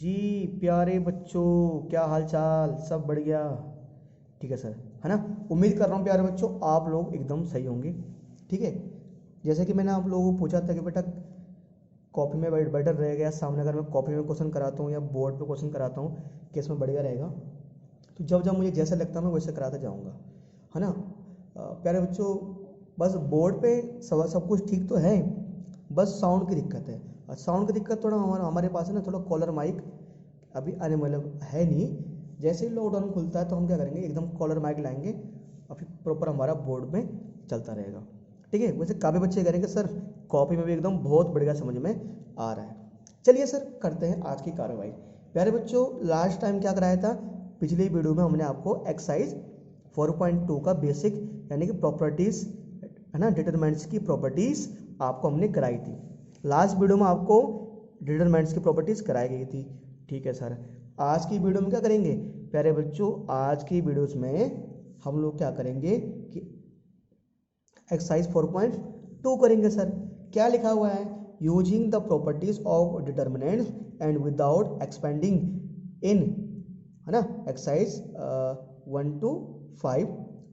जी प्यारे बच्चों, क्या हाल चाल? सब बढ़िया? ठीक है सर, है ना। उम्मीद कर रहा हूँ प्यारे बच्चों आप लोग एकदम सही होंगे। ठीक है, जैसे कि मैंने आप लोगों को पूछा था कि बेटा कॉपी में बेटर रहेगा या सामने अगर मैं कॉपी में क्वेश्चन कराता हूँ या बोर्ड पे क्वेश्चन कराता हूँ, किस में बढ़िया रहेगा। तो जब जब मुझे जैसा लगता है मैं वैसे कराता जाऊँगा, है ना। प्यारे बच्चों, बस बोर्ड पे सब कुछ ठीक तो है, बस साउंड की दिक्कत है। और साउंड की दिक्कत थोड़ा हमारे पास है ना, थोड़ा कॉलर माइक अभी आने मतलब है नहीं। जैसे ही लॉकडाउन खुलता है तो हम क्या करेंगे, एकदम कॉलर माइक लाएंगे और फिर प्रॉपर हमारा बोर्ड में चलता रहेगा। ठीक है, वैसे काफ़ी बच्चे करेंगे सर कॉपी में भी एकदम बहुत बढ़िया समझ में आ रहा है। चलिए सर करते हैं आज की कार्रवाई। प्यारे बच्चों, लास्ट टाइम क्या कराया था, पिछली वीडियो में हमने आपको एक्सरसाइज 4.2 का बेसिक यानी कि प्रॉपर्टीज़, है ना, डिटरमिनेंट्स की प्रॉपर्टीज़ आपको हमने कराई थी। लास्ट वीडियो में आपको डिटरमिनेंट्स की प्रॉपर्टीज़ कराई गई थी। ठीक है सर, आज की वीडियो में क्या करेंगे प्यारे बच्चों, आज की वीडियोस में हम लोग क्या करेंगे कि एक्सरसाइज 4.2 करेंगे सर। क्या लिखा हुआ है, using the properties of determinants and without expanding in, है ना, एक्सरसाइज 1 to 5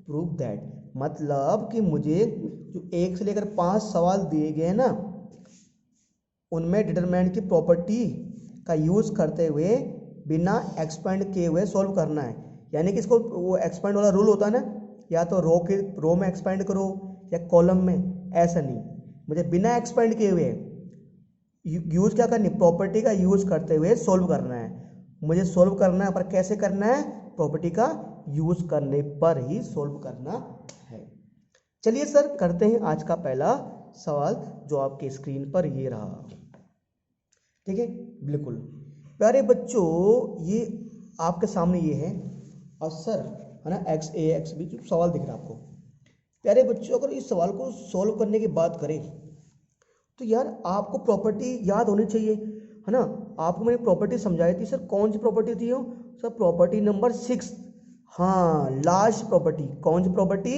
प्रूव दैट। मतलब कि मुझे जो 1 से लेकर 5 सवाल दिए गए ना, उनमें डिटरमिनेंट की प्रॉपर्टी का यूज़ करते हुए बिना एक्सपेंड किए हुए सॉल्व करना है। यानी कि इसको वो एक्सपेंड वाला रूल होता है ना, या तो रो में एक्सपेंड करो या कॉलम में, ऐसा नहीं, मुझे बिना एक्सपेंड किए हुए यूज़ क्या करनी, प्रॉपर्टी का यूज़ करते हुए सॉल्व करना है। मुझे सॉल्व करना है, पर कैसे करना है, प्रॉपर्टी का यूज़ करने पर ही सॉल्व करना है। चलिए सर करते हैं आज का पहला सवाल, जो आपके स्क्रीन पर ये रहा। ठीक है, बिल्कुल प्यारे बच्चों, ये आपके सामने ये है और सर, है ना, एक्स ए एक्स बी जो सवाल दिख रहा है आपको। प्यारे बच्चों, अगर इस सवाल को सॉल्व करने की बात करें तो यार आपको प्रॉपर्टी याद होनी चाहिए, है ना। आपको मैंने प्रॉपर्टी समझाई थी सर, कौन सी प्रॉपर्टी थी वो सर, प्रॉपर्टी नंबर 6। हाँ, लास्ट प्रॉपर्टी, कौन सी प्रॉपर्टी,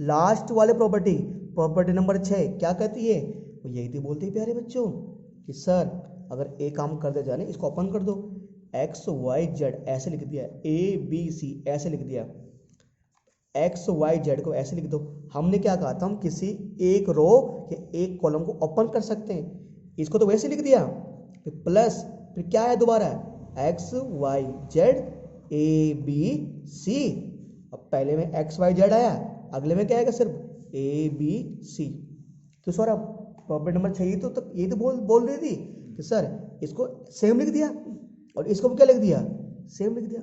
लास्ट वाले प्रॉपर्टी, प्रॉपर्टी नंबर 6 क्या कहती है, वो यही थी, बोलती है प्यारे बच्चों कि सर अगर एक काम कर दे जाने, इसको ओपन कर दो, एक्स वाई जेड ऐसे लिख दिया, ए बी सी ऐसे लिख दिया, एक्स वाई जेड को ऐसे लिख दो। हमने क्या कहा था, हम किसी एक रो या एक कॉलम को ओपन कर सकते हैं, इसको तो वैसे लिख दिया, फिर प्लस, फिर क्या है दोबारा, x y z a b c. अब पहले में एक्स वाई जेड आया, अगले में क्या आएगा, सिर्फ ए बी सी। तो सर अब प्रॉपर्टी नंबर 6 ये तो बोल रही थी कि सर इसको सेम लिख दिया और इसको भी क्या लिख दिया, सेम लिख दिया,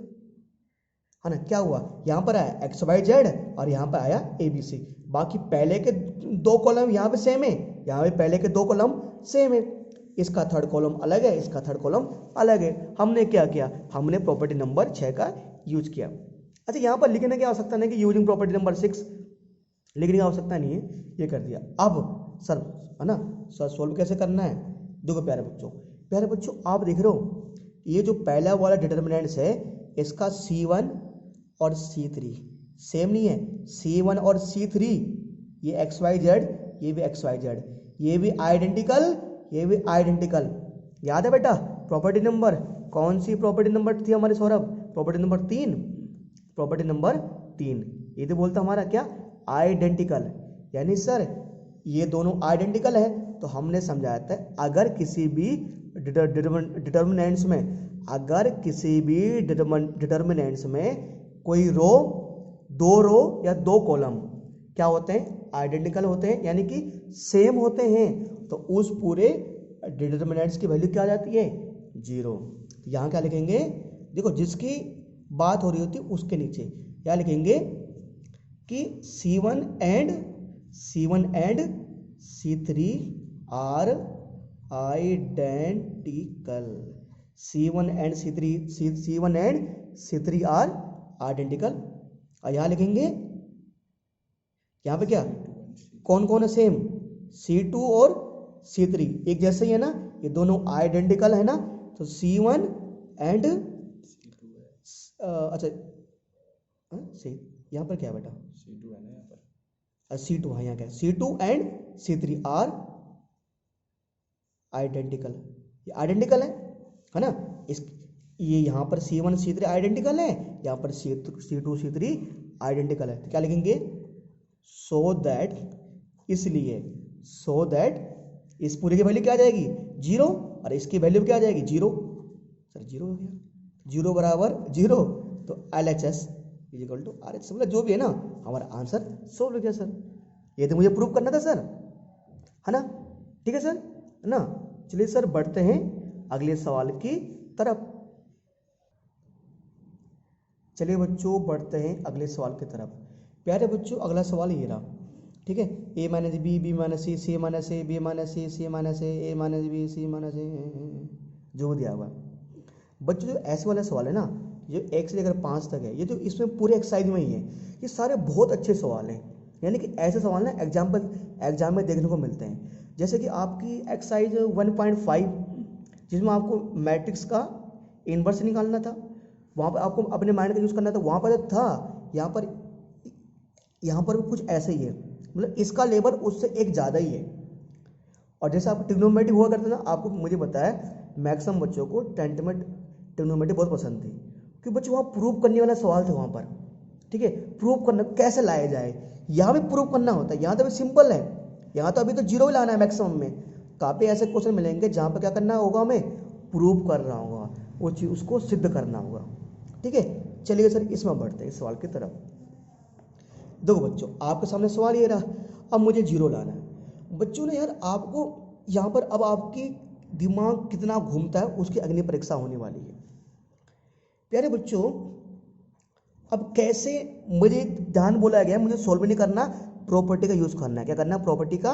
है ना। क्या हुआ, यहाँ पर आया एक्स वाई जेड और यहाँ पर आया ए बी सी। बाकी पहले के 2 कॉलम यहाँ पे सेम है, यहाँ पे पहले के 2 कॉलम सेम है, इसका थर्ड कॉलम अलग है, इसका थर्ड कॉलम अलग है। हमने क्या किया, हमने प्रॉपर्टी नंबर 6 का यूज किया। अच्छा, यहाँ पर लिखने की आवश्यकता नहीं कि यूजिंग प्रॉपर्टी नंबर 6, लिखने की आवश्यकता नहीं है, ये कर दिया। अब सर, है ना, सर सोल्व कैसे करना है, देखो प्यारे बच्चों आप देख रहे हो, ये जो पहला वाला डिटर्मिनेंट्स है इसका C1 और C3 सेम नहीं है, C1 और C3 ये एक्स वाई जेड, ये भी एक्स वाई जेड, ये भी आइडेंटिकल, ये भी आइडेंटिकल। याद है बेटा प्रॉपर्टी नंबर, कौन सी प्रॉपर्टी नंबर थी हमारे Saurabh, property number 3, property number 3। ये तो बोलता हमारा क्या, आइडेंटिकल, यानी सर ये दोनों आइडेंटिकल है। तो हमने समझाया था अगर किसी भी डिटर्मिनेंट्स में, अगर किसी भी डिटर्मिनेंट्स में कोई रो, 2 रो या 2 कॉलम क्या होते हैं, आइडेंटिकल होते हैं, यानी कि सेम होते हैं, तो उस पूरे डिटर्मिनेंट्स की वैल्यू क्या आ जाती है, 0। यहाँ क्या लिखेंगे, देखो जिसकी बात हो रही होती है उसके नीचे क्या लिखेंगे कि C1 and C3 are identical, C1 and C3 are identical. और यहाँ लिखेंगे, यहाँ पे क्या, कौन कौन है सेम, C2 और C3 एक जैसे ही है ना, ये दोनों आइडेंटिकल है ना, तो C1 एंड अच्छा सही, यहाँ पर क्या है बेटा, C2 है ना, यहाँ पर C2, हाँ यहाँ क्या है, C2 and C3 are identical, ये आइडेंटिकल है ना। इस ये यहाँ पर C1 C3 आइडेंटिकल है, यहाँ पर C2 C3 आइडेंटिकल है, तो क्या लिखेंगे, सो दैट, इसलिए, सो दैट इस पूरे की वैल्यू क्या आ जाएगी 0 और इसकी वैल्यू क्या आ जाएगी 0। सर 0 हो गया, 0 बराबर 0, तो LHS is equal to RH, मतलब जो भी है ना हमारा आंसर सोल्व हो गया सर। ये तो मुझे प्रूव करना था सर, है ना, ठीक है सर, है ना। चलिए सर बढ़ते हैं अगले सवाल की तरफ। चलिए बच्चों बढ़ते हैं अगले सवाल की तरफ। प्यारे बच्चों अगला सवाल ये रहा, ठीक है, a minus B, B minus C, C minus A, B minus C, C minus A minus B, C minus A, जो दिया हुआ बच्चों। जो ऐसे वाला सवाल है ना, जो 1 से लेकर 5 तक है, ये तो इसमें पूरे एक्सरसाइज में ही है, ये सारे बहुत अच्छे सवाल हैं। यानी कि ऐसे सवाल ना एग्जाम में देखने को मिलते हैं। जैसे कि आपकी एक्सरसाइज 1.5 जिसमें आपको मैट्रिक्स का इन्वर्स निकालना था, वहाँ पर आपको अपने माइंड का यूज़ करना था, वहाँ पर था। यहाँ पर भी कुछ ऐसे ही है, मतलब इसका लेवल उससे एक ज़्यादा ही है। और जैसे आपको ट्रिग्नोमेट्री हुआ करता ना, आपको मुझे बताया मैक्सिमम बच्चों को 10th में ट्रिग्नोमेट्री बहुत पसंद थी, क्योंकि बच्चों वहाँ प्रूव करने वाला सवाल था वहाँ पर, ठीक है, प्रूव करना कैसे लाया जाए, यहाँ भी प्रूव करना होता है। यहाँ तो अभी सिंपल है, यहाँ तो अभी तो 0 ही लाना है मैक्सिमम में। काफ़ी ऐसे क्वेश्चन मिलेंगे जहाँ पर क्या करना होगा, हमें प्रूव करना होगा, वो चीज़ उसको सिद्ध करना होगा, ठीक है। चलिए सर इसमें बढ़ते हैं इस सवाल की तरफ। देखो बच्चों आपके सामने सवाल ये रहा, अब मुझे 0 लाना है। बच्चों ने यार आपको यहाँ पर अब आपकी दिमाग कितना घूमता है उसकी अग्नि परीक्षा होने वाली है। प्यारे बच्चों अब कैसे, मुझे ध्यान बोला गया मुझे सोल्व नहीं करना, प्रॉपर्टी का यूज़ करना है। क्या करना है, प्रॉपर्टी का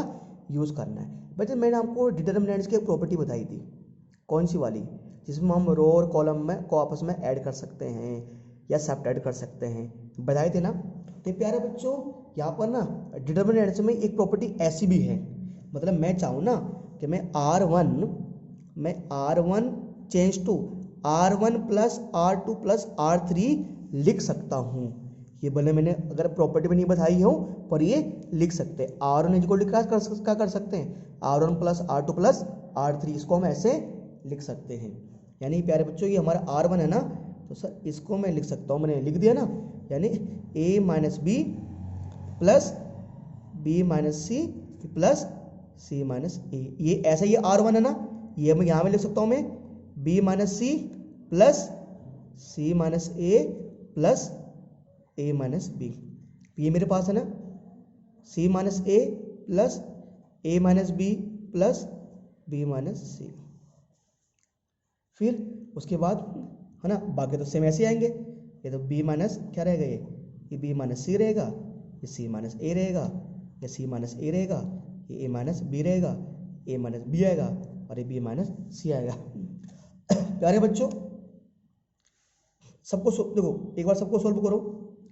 यूज़ करना है। बच्चे मैंने आपको डिटर्मिनेंट्स की एक प्रॉपर्टी बताई थी, कौन सी वाली, जिसमें हम रो और कॉलम में को आपस में ऐड कर सकते हैं या सब्ट्रैक्ट कर सकते हैं, बताए थे ना। तो प्यारे बच्चों यहाँ पर ना डिटर्मिनेंट्स में एक प्रॉपर्टी ऐसी भी है, मतलब मैं चाहूँ ना कि मैं R1 change to R1 plus R2 plus R3 लिख सकता हूँ। ये भले मैंने अगर प्रॉपर्टी में नहीं बताई हो, पर ये लिख सकते हैं। R1 इक्वल टू क्या कर सकते हैं, R1 plus R2 plus R3, इसको हम ऐसे लिख सकते हैं। यानी प्यारे बच्चों ये हमारा R1 है ना, तो सर इसको मैं लिख सकता हूँ, मैंने लिख दिया ना, यानी A minus B plus B minus C plus C minus A, ये ऐसा ये R1 है ना, ये मैं यहाँ में लिख सकता हूँ मैं B minus C plus C minus A plus A minus B. ये मेरे पास है ना, C minus A plus A minus B plus B minus C. फिर उसके बाद है ना, बाकी तो सेम ऐसे आएंगे। ये तो B माइनस क्या रहेगा, ये B माइनस सी रहेगा, ये C माइनस ए रहेगा, ये C माइनस ए रहेगा, ये A माइनस बी रहेगा, A माइनस बी आएगा और ये B माइनस सी आएगा। प्यारे बच्चों सबको देखो एक बार सबको सोल्व करो,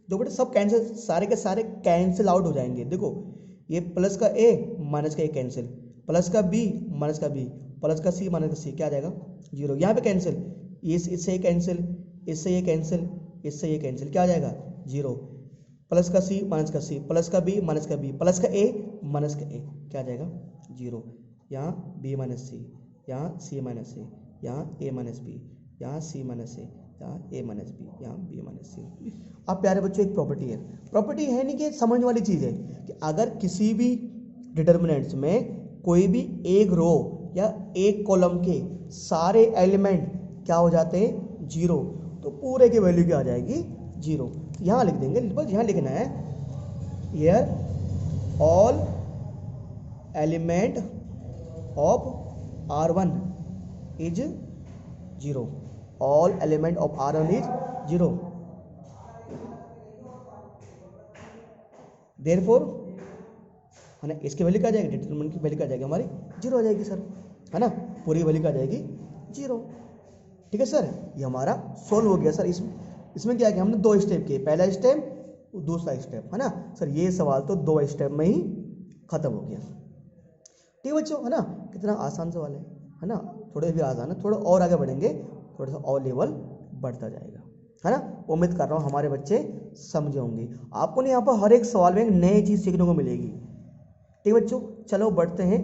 देखो बेटा सब कैंसिल, सारे के सारे कैंसिल आउट हो जाएंगे। देखो ये प्लस का A माइनस का A कैंसिल, प्लस का B माइनस का B, प्लस का C माइनस का C, क्या आ जाएगा 0। यहाँ पे कैंसिल, इससे ये कैंसिल, इससे ये कैंसिल, इससे ये कैंसिल, क्या आ जाएगा 0। प्लस का C माइनस का C, प्लस का B माइनस का B, प्लस का A माइनस का A, क्या आ जाएगा 0। यहाँ B माइनस C, यहाँ C माइनस A, यहाँ A माइनस B, यहाँ C माइनस A, यहाँ A माइनस B, यहाँ B माइनस C। अब प्यारे बच्चों एक प्रॉपर्टी है नहीं कि समझने वाली चीज़ है कि अगर किसी भी डिटर्मिनेंट्स में कोई भी एक रो या एक कॉलम के सारे एलिमेंट क्या हो जाते हैं 0, तो पूरे की वैल्यू क्या आ जाएगी 0। यहाँ लिख देंगे, बस यहाँ लिखना है here all element of R1 is 0, all element of R1 is 0, therefore है ना, इसकी वैल्यू क्या आ जाएगी, डिटरमिनेंट की वैल्यू क्या आ जाएगी हमारी 0 आ जाएगी सर, है ना, पूरी वैल्यू क्या आ जाएगी 0। ठीक है सर, ये हमारा सोल्व हो गया सर। इसमें क्या किया हमने, 2 स्टेप किए, पहला स्टेप दूसरा स्टेप, है ना सर। ये सवाल तो 2 स्टेप में ही खत्म हो गया। ठीक है बच्चों, है ना, कितना आसान सवाल है ना, थोड़े भी आसान है, थोड़ा और आगे बढ़ेंगे, थोड़ा सा और लेवल बढ़ता जाएगा, है ना। उम्मीद कर रहा हूँ हमारे बच्चे समझे होंगे। आपको ना यहाँ पर हर एक सवाल में एक नई चीज़ सीखने को मिलेगी। ठीक है बच्चों, चलो बढ़ते हैं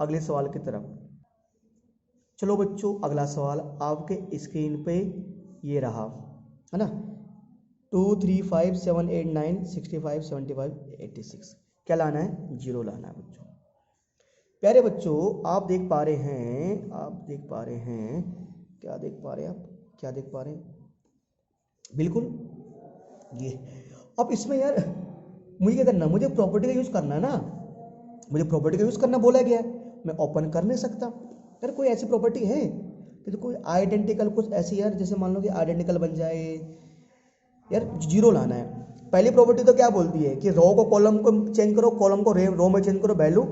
अगले सवाल की तरफ। चलो बच्चों अगला सवाल आपके स्क्रीन पे ये रहा, है ना, 2 3 5 7 8 9 65 75 86, क्या लाना है, 0 लाना है बच्चों। प्यारे बच्चों आप देख पा रहे हैं, क्या देख पा रहे हैं आप, क्या देख पा रहे हैं, बिल्कुल ये। अब इसमें यार मुझे क्या करना, मुझे प्रॉपर्टी का यूज़ करना है ना, मुझे प्रॉपर्टी का यूज़ करना बोला गया है, मैं ओपन कर नहीं सकता यार। कोई ऐसी प्रॉपर्टी है तो कोई आइडेंटिकल कुछ ऐसी यार, जैसे मान लो कि आइडेंटिकल बन जाए यार, 0 लाना है। पहली प्रॉपर्टी तो क्या बोलती है कि रो को कॉलम को चेंज करो, कॉलम को रो में चेंज करो, वैल्यू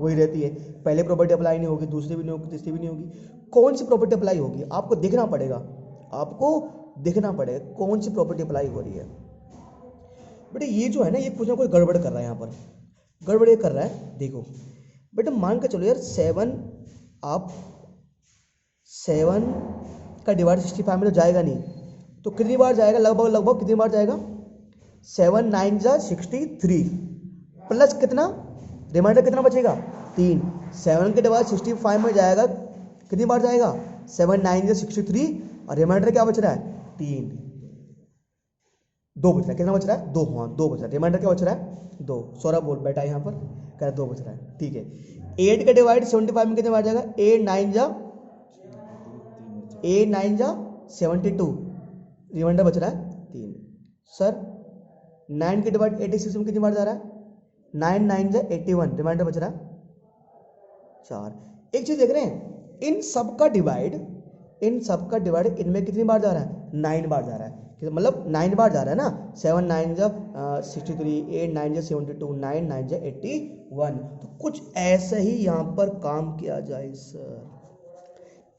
वही रहती है। पहली प्रॉपर्टी अप्लाई नहीं होगी, दूसरी भी नहीं होगी, तीसरी भी नहीं होगी। कौन सी प्रॉपर्टी अप्लाई होगी आपको देखना पड़ेगा, आपको देखना पड़ेगा कौन सी प्रॉपर्टी अप्लाई हो रही है। बेटे ये जो है ना, ये कुछ ना कुछ गड़बड़ कर रहा है यहाँ पर, गड़बड़ ये कर रहा है। देखो बेटा मान के चलो यार 7 आप 7 का डिवाइड 65 में तो जाएगा नहीं, तो कितनी बार जाएगा, लगभग कितनी बार जाएगा, 7 9 जा 63 प्लस कितना, रिमाइंडर कितना बचेगा 3। 7 के डिवाइड 65 में जाएगा, कितनी बार जाएगा, 7 9 जा 63 और रिमाइंडर क्या बच रहा है 3, 2 बच रहा है, कितना बच रहा है 2, हाँ 2 बच रहा है, रिमाइंडर क्या बच रहा है 2। सौरभ बोल बैठा है यहाँ पर, कह रहा है 2 बच रहा है, ठीक है। 8 का डिवाइड 75 में कितने बार जाएगा, 8 9 जा 72, रिमाइंडर बच रहा है 3। सर 9 के डिवाइड 86 में कितनी बार जा रहा है, 9 9 जा 81, रिमाइंडर बच रहा है 4। एक चीज देख रहे हैं, इन सब का डिवाइड इनमें कितनी बार जा रहा है, 9 बार जा रहा है, मतलब 9 बार जा रहा है ना, 7 9 जा 63, 8 9 जा 72, 9 9 जा 81। तो कुछ ऐसे ही यहाँ पर काम किया जाए सर,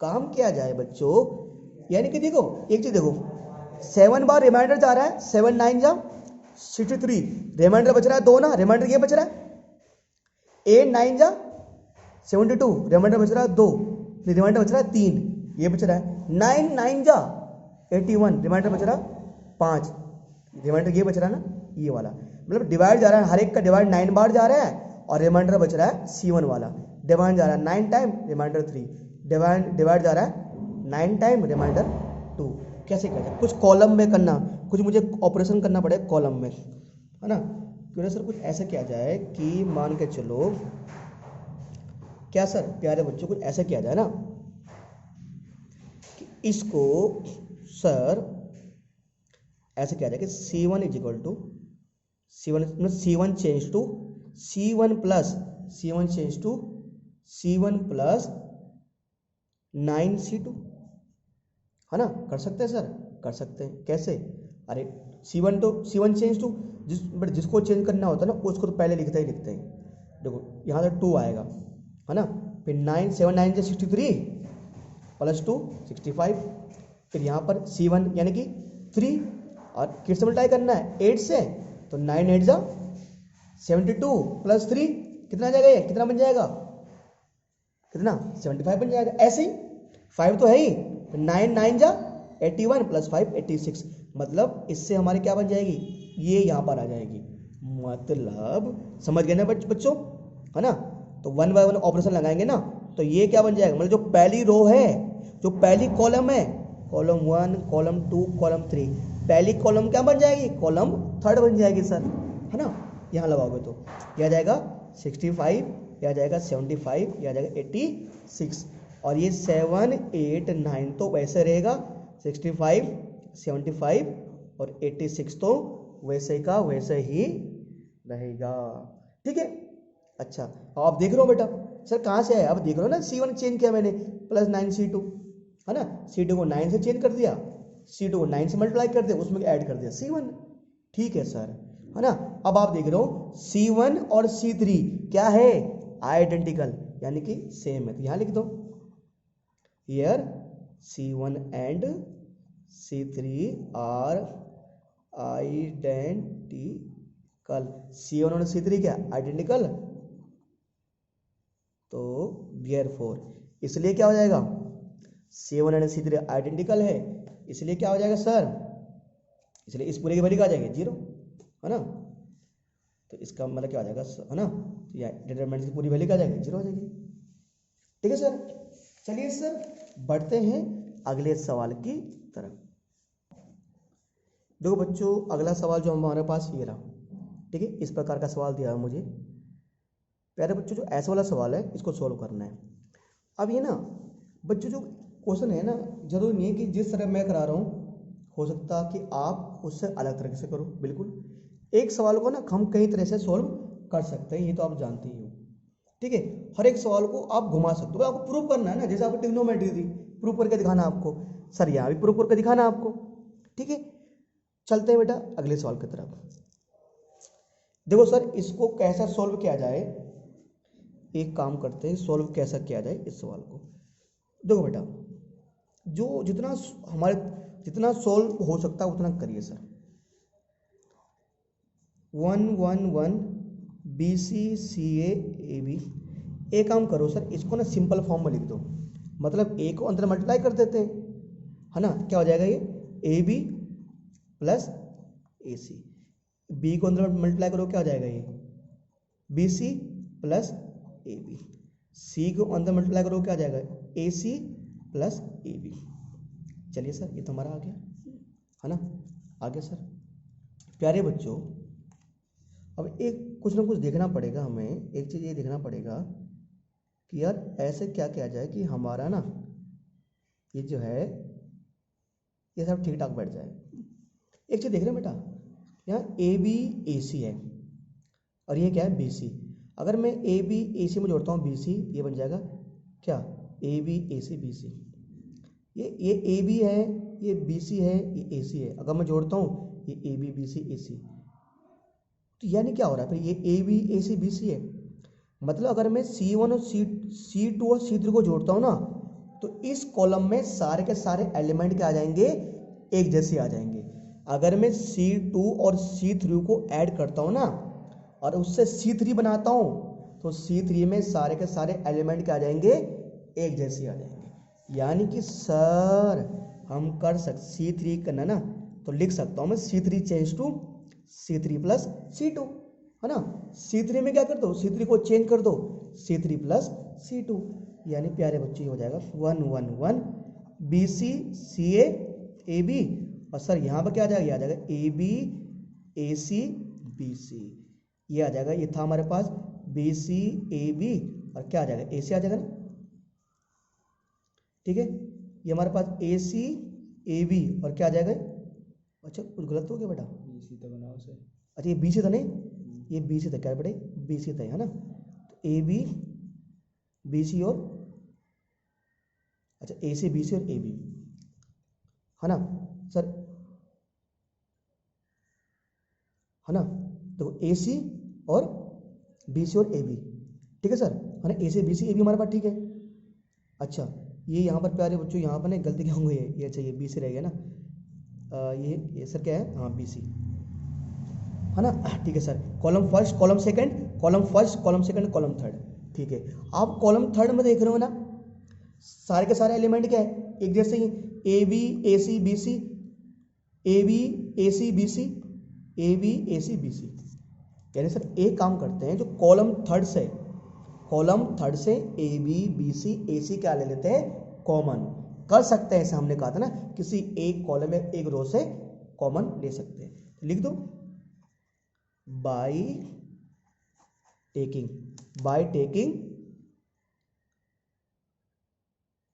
काम किया जाए बच्चों। यानी कि देखो एक चीज देखो, 7 बार रिमाइंडर जा रहा है, 7 9 जा 63, रिमाइंडर बच रहा है 2 ना, रिमाइंडर ये बच रहा है। 8 9 जा 72, रिमाइंडर बच रहा है 2, रिमाइंडर बच रहा है 3, ये बच रहा है। 9 9 जा 81, रिमाइंडर बच रहा 5, रिमाइंडर ये बच रहा है ना, ये वाला। मतलब डिवाइड जा रहा है, हर एक का डिवाइड 9 बार जा रहा है और रिमाइंडर बच रहा है C1 वाला। डिवाइड जा रहा है 9 टाइम, रिमाइंडर 3, डिवाइड जा रहा है 9 टाइम, रिमाइंडर 2। कैसे करना, कुछ कॉलम में करना, कुछ मुझे ऑपरेशन करना पड़ेगा कॉलम में, है ना। क्यों सर कुछ ऐसा किया जाए कि मान के चलो, क्या सर प्यारे बच्चों कुछ ऐसा किया जाए ना कि इसको सर ऐसे किया जाए कि C1 is equal to C1 change to C1 plus 9C2, है ना। कर सकते हैं सर, कर सकते हैं। कैसे, अरे C1 चेंज टू, जिसको चेंज करना होता है ना उसको तो पहले लिखते हैं। देखो यहाँ से 2 आएगा, है ना, फिर 7 9 जा 63 प्लस 2 65, फिर यहाँ पर C1 यानी कि 3, और किससे मल्टीप्लाई करना है 8 से, तो 9 8 जा 72 प्लस 3 कितना आ जाएगा, ये कितना बन जाएगा, कितना 75 बन जाएगा। ऐसे ही 5 तो है ही, 9 9 जा 81 प्लस 5 86, मतलब इससे हमारी क्या बन जाएगी, ये यहाँ पर आ जाएगी। मतलब समझ गए ना बच्चों, है ना। तो 1 बाय 1 ऑपरेशन लगाएंगे ना, तो ये क्या बन जाएगा, मतलब जो पहली रो है, जो पहली कॉलम है, कॉलम 1 कॉलम 2 कॉलम 3, पहली कॉलम क्या बन जाएगी, कॉलम 3 बन जाएगी सर, है ना। यहाँ लगाओगे तो यह आ जाएगा 65, यह आ जाएगा 75, यह आ जाएगा 86, और ये 7 8 9 तो वैसे रहेगा, 65 75 और 86 तो वैसे का वैसे ही रहेगा, ठीक है। अच्छा आप देख रहे हो बेटा, सर कहाँ से है, अब देख रहे हो ना, C1 चेंज किया मैंने प्लस 9C2, है ना, C2 को 9 से चेंज कर दिया, C2 को 9 से मल्टीप्लाई कर दिया, उसमें ऐड कर दिया C1, ठीक है सर, है ना। अब आप देख रहे हो C1 और C3 क्या है, आइडेंटिकल, यानी कि सेम है, तो यहाँ लिख दो, here C1 and C3 are identical, C1 और C3 क्या आइडेंटिकल, तो देयरफॉर इसलिए क्या हो जाएगा, C1 एंड C3 आइडेंटिकल है, इसलिए क्या हो जाएगा सर, इसलिए इस पूरे की वैल्यू क्या आ जाएगी 0, है ना। तो इसका मतलब क्या आ जाएगा, है ना, डिटरमिनेंट की पूरी वैल्यू क्या आ जाएगी 0 हो जाएगी, ठीक है सर। चलिए सर बढ़ते हैं अगले सवाल की तरफ। देखो बच्चों, अगला सवाल जो हमारे पास ये रहा, ठीक है, इस प्रकार का सवाल दिया है मुझे। प्यारे बच्चों, जो ऐसा वाला सवाल है इसको सॉल्व करना है। अब ये ना बच्चों जो क्वेश्चन है ना, जरूरी नहीं है कि जिस तरह मैं करा रहा हूँ हो सकता कि आप उससे अलग तरीके से करो। बिल्कुल एक सवाल को ना हम कई तरह से सॉल्व कर सकते हैं, ये तो आप जानते ही हो, ठीक है। हर एक सवाल को आप घुमा सकते हो, आपको प्रूव करना है ना, जैसे आपको ट्रिग्नोमेट्री थी, प्रूव करके दिखाना आपको, सर यहाँ भी प्रूव करके दिखाना आपको, ठीक है। चलते हैं बेटा अगले सवाल की तरफ। देखो सर इसको कैसा सॉल्व किया जाए, एक काम करते हैं, सॉल्व कैसा किया जाए इस सवाल को। देखो बेटा, जो जितना सॉल्व हो सकता है उतना करिए सर। 1 1 1 BC CA AB, एक काम करो सर, इसको ना सिंपल फॉर्म में लिख दो, मतलब ए को अंदर मल्टीप्लाई कर देते हैं, है ना। क्या हो जाएगा ये AB प्लस AC, बी को अंदर मल्टीप्लाई करो, क्या हो जाएगा ये BC प्लस AB, सी को अंदर मल्टीप्लाई करो, क्या आ जाएगा AC प्लस AB। चलिए सर ये तो हमारा आ गया, है ना। आगे सर प्यारे बच्चों, अब एक कुछ ना कुछ देखना पड़ेगा हमें, एक चीज़ ये देखना पड़ेगा कि यार ऐसे क्या किया जाए कि हमारा ना ये जो है ये सब ठीक ठाक बैठ जाए। एक चीज़ देख रहे हैं बेटा, यहाँ AB AC है और ये क्या है BC। अगर मैं AB AC में जोड़ता हूँ BC, ये बन जाएगा क्या AB AC BC। ये AB है, ये BC है, ये AC है, अगर मैं जोड़ता हूँ ये AB BC AC, तो यानी क्या हो रहा है फिर, ये AB AC BC है। मतलब अगर मैं C1 और C2 और C3 को जोड़ता हूँ ना, तो इस कॉलम में सारे के सारे एलिमेंट क्या आ जाएंगे, एक जैसे आ जाएंगे। अगर मैं C2 और C3 को ऐड करता हूँ ना और उससे C3 बनाता हूँ, तो C3 में सारे के सारे एलिमेंट क्या आ जाएंगे, एक जैसे आ जाएंगे। यानी कि सर हम कर सकते C3 करना ना, तो लिख सकता हूँ मैं C3 change to C3 plus C2, है ना। C3 में क्या कर दो, C3 को चेंज कर दो C3 प्लस C2, यानी प्यारे बच्चे हो जाएगा 1 1 1 BC CA AB, और सर यहाँ पर क्या आ जाएगा, ये आ जाएगा AB AC BC, ये आ जाएगा, ये था हमारे पास BC AB और क्या आ जाएगा AC आ जाएगा ना, ठीक है। ये हमारे पास AC AB और क्या आ जाएगा, अच्छा कुछ गलत हो गया बेटा, BC तो बनाओ से, अच्छा ये BC था नहीं, ये BC था क्या बेटे, BC था, है ना। तो AB BC और अच्छा AC BC और AB, है ना सर, है ना। देखो AC और BC और AB, ठीक है सर, है ना, AC BC AB हमारे पास, ठीक है। अच्छा ये यहाँ पर प्यारे बच्चों, यहाँ पर ना गलती क्या होंगे, ये अच्छा ये BC रह गया ना, ये सर क्या है, हाँ BC, है ना, ठीक है sir. Column first, column second, column first, column second, column third, ठीक है। आप कॉलम थर्ड में देख रहे हो ना, सारे के सारे एलिमेंट क्या है, एक जैसे ही AB AC BC, AB AC BC, AB AC BC। यानी सर एक काम करते हैं, जो कॉलम थर्ड से AB BC AC क्या ले लेते हैं, कॉमन कर सकते हैं। ऐसे हमने कहा था ना, किसी एक कॉलम में एक रो से कॉमन ले सकते हैं, लिख दो by taking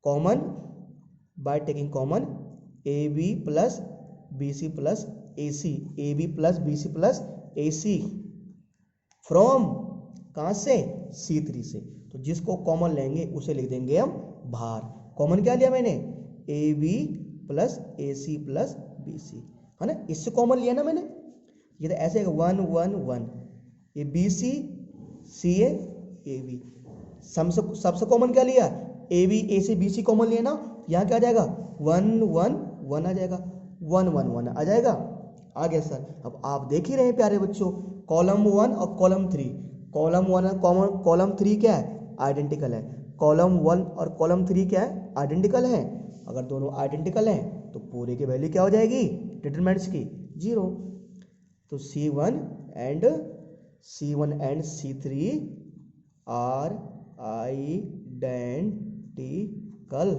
common, by taking common AB plus BC plus AC, AB plus BC plus AC from कहाँ से, C3 से। तो जिसको कॉमन लेंगे उसे लिख देंगे हम बाहर। कॉमन क्या लिया मैंने, AB plus AC plus BC, है ना, इससे कॉमन लिया ना मैंने। ये तो ऐसे 1 1 1, ये BC CA AB, सबसे कॉमन क्या लिया, AB AC BC कॉमन लिया ना, यहाँ क्या आ जाएगा 1 1 1 आ जाएगा, 1 1 1 आ जाएगा। आ गया सर। अब आप देख ही रहे हैं प्यारे बच्चों, कॉलम 1 और कॉलम 3, कॉलम 1 और कॉलम 3 क्या है, आइडेंटिकल है। कॉलम 1 और कॉलम 3 क्या है, आइडेंटिकल है। अगर दोनों आइडेंटिकल हैं तो पूरे की वैल्यू क्या हो जाएगी, डिटरमिनेंट्स की 0। तो C1 and C3 are identical, identical,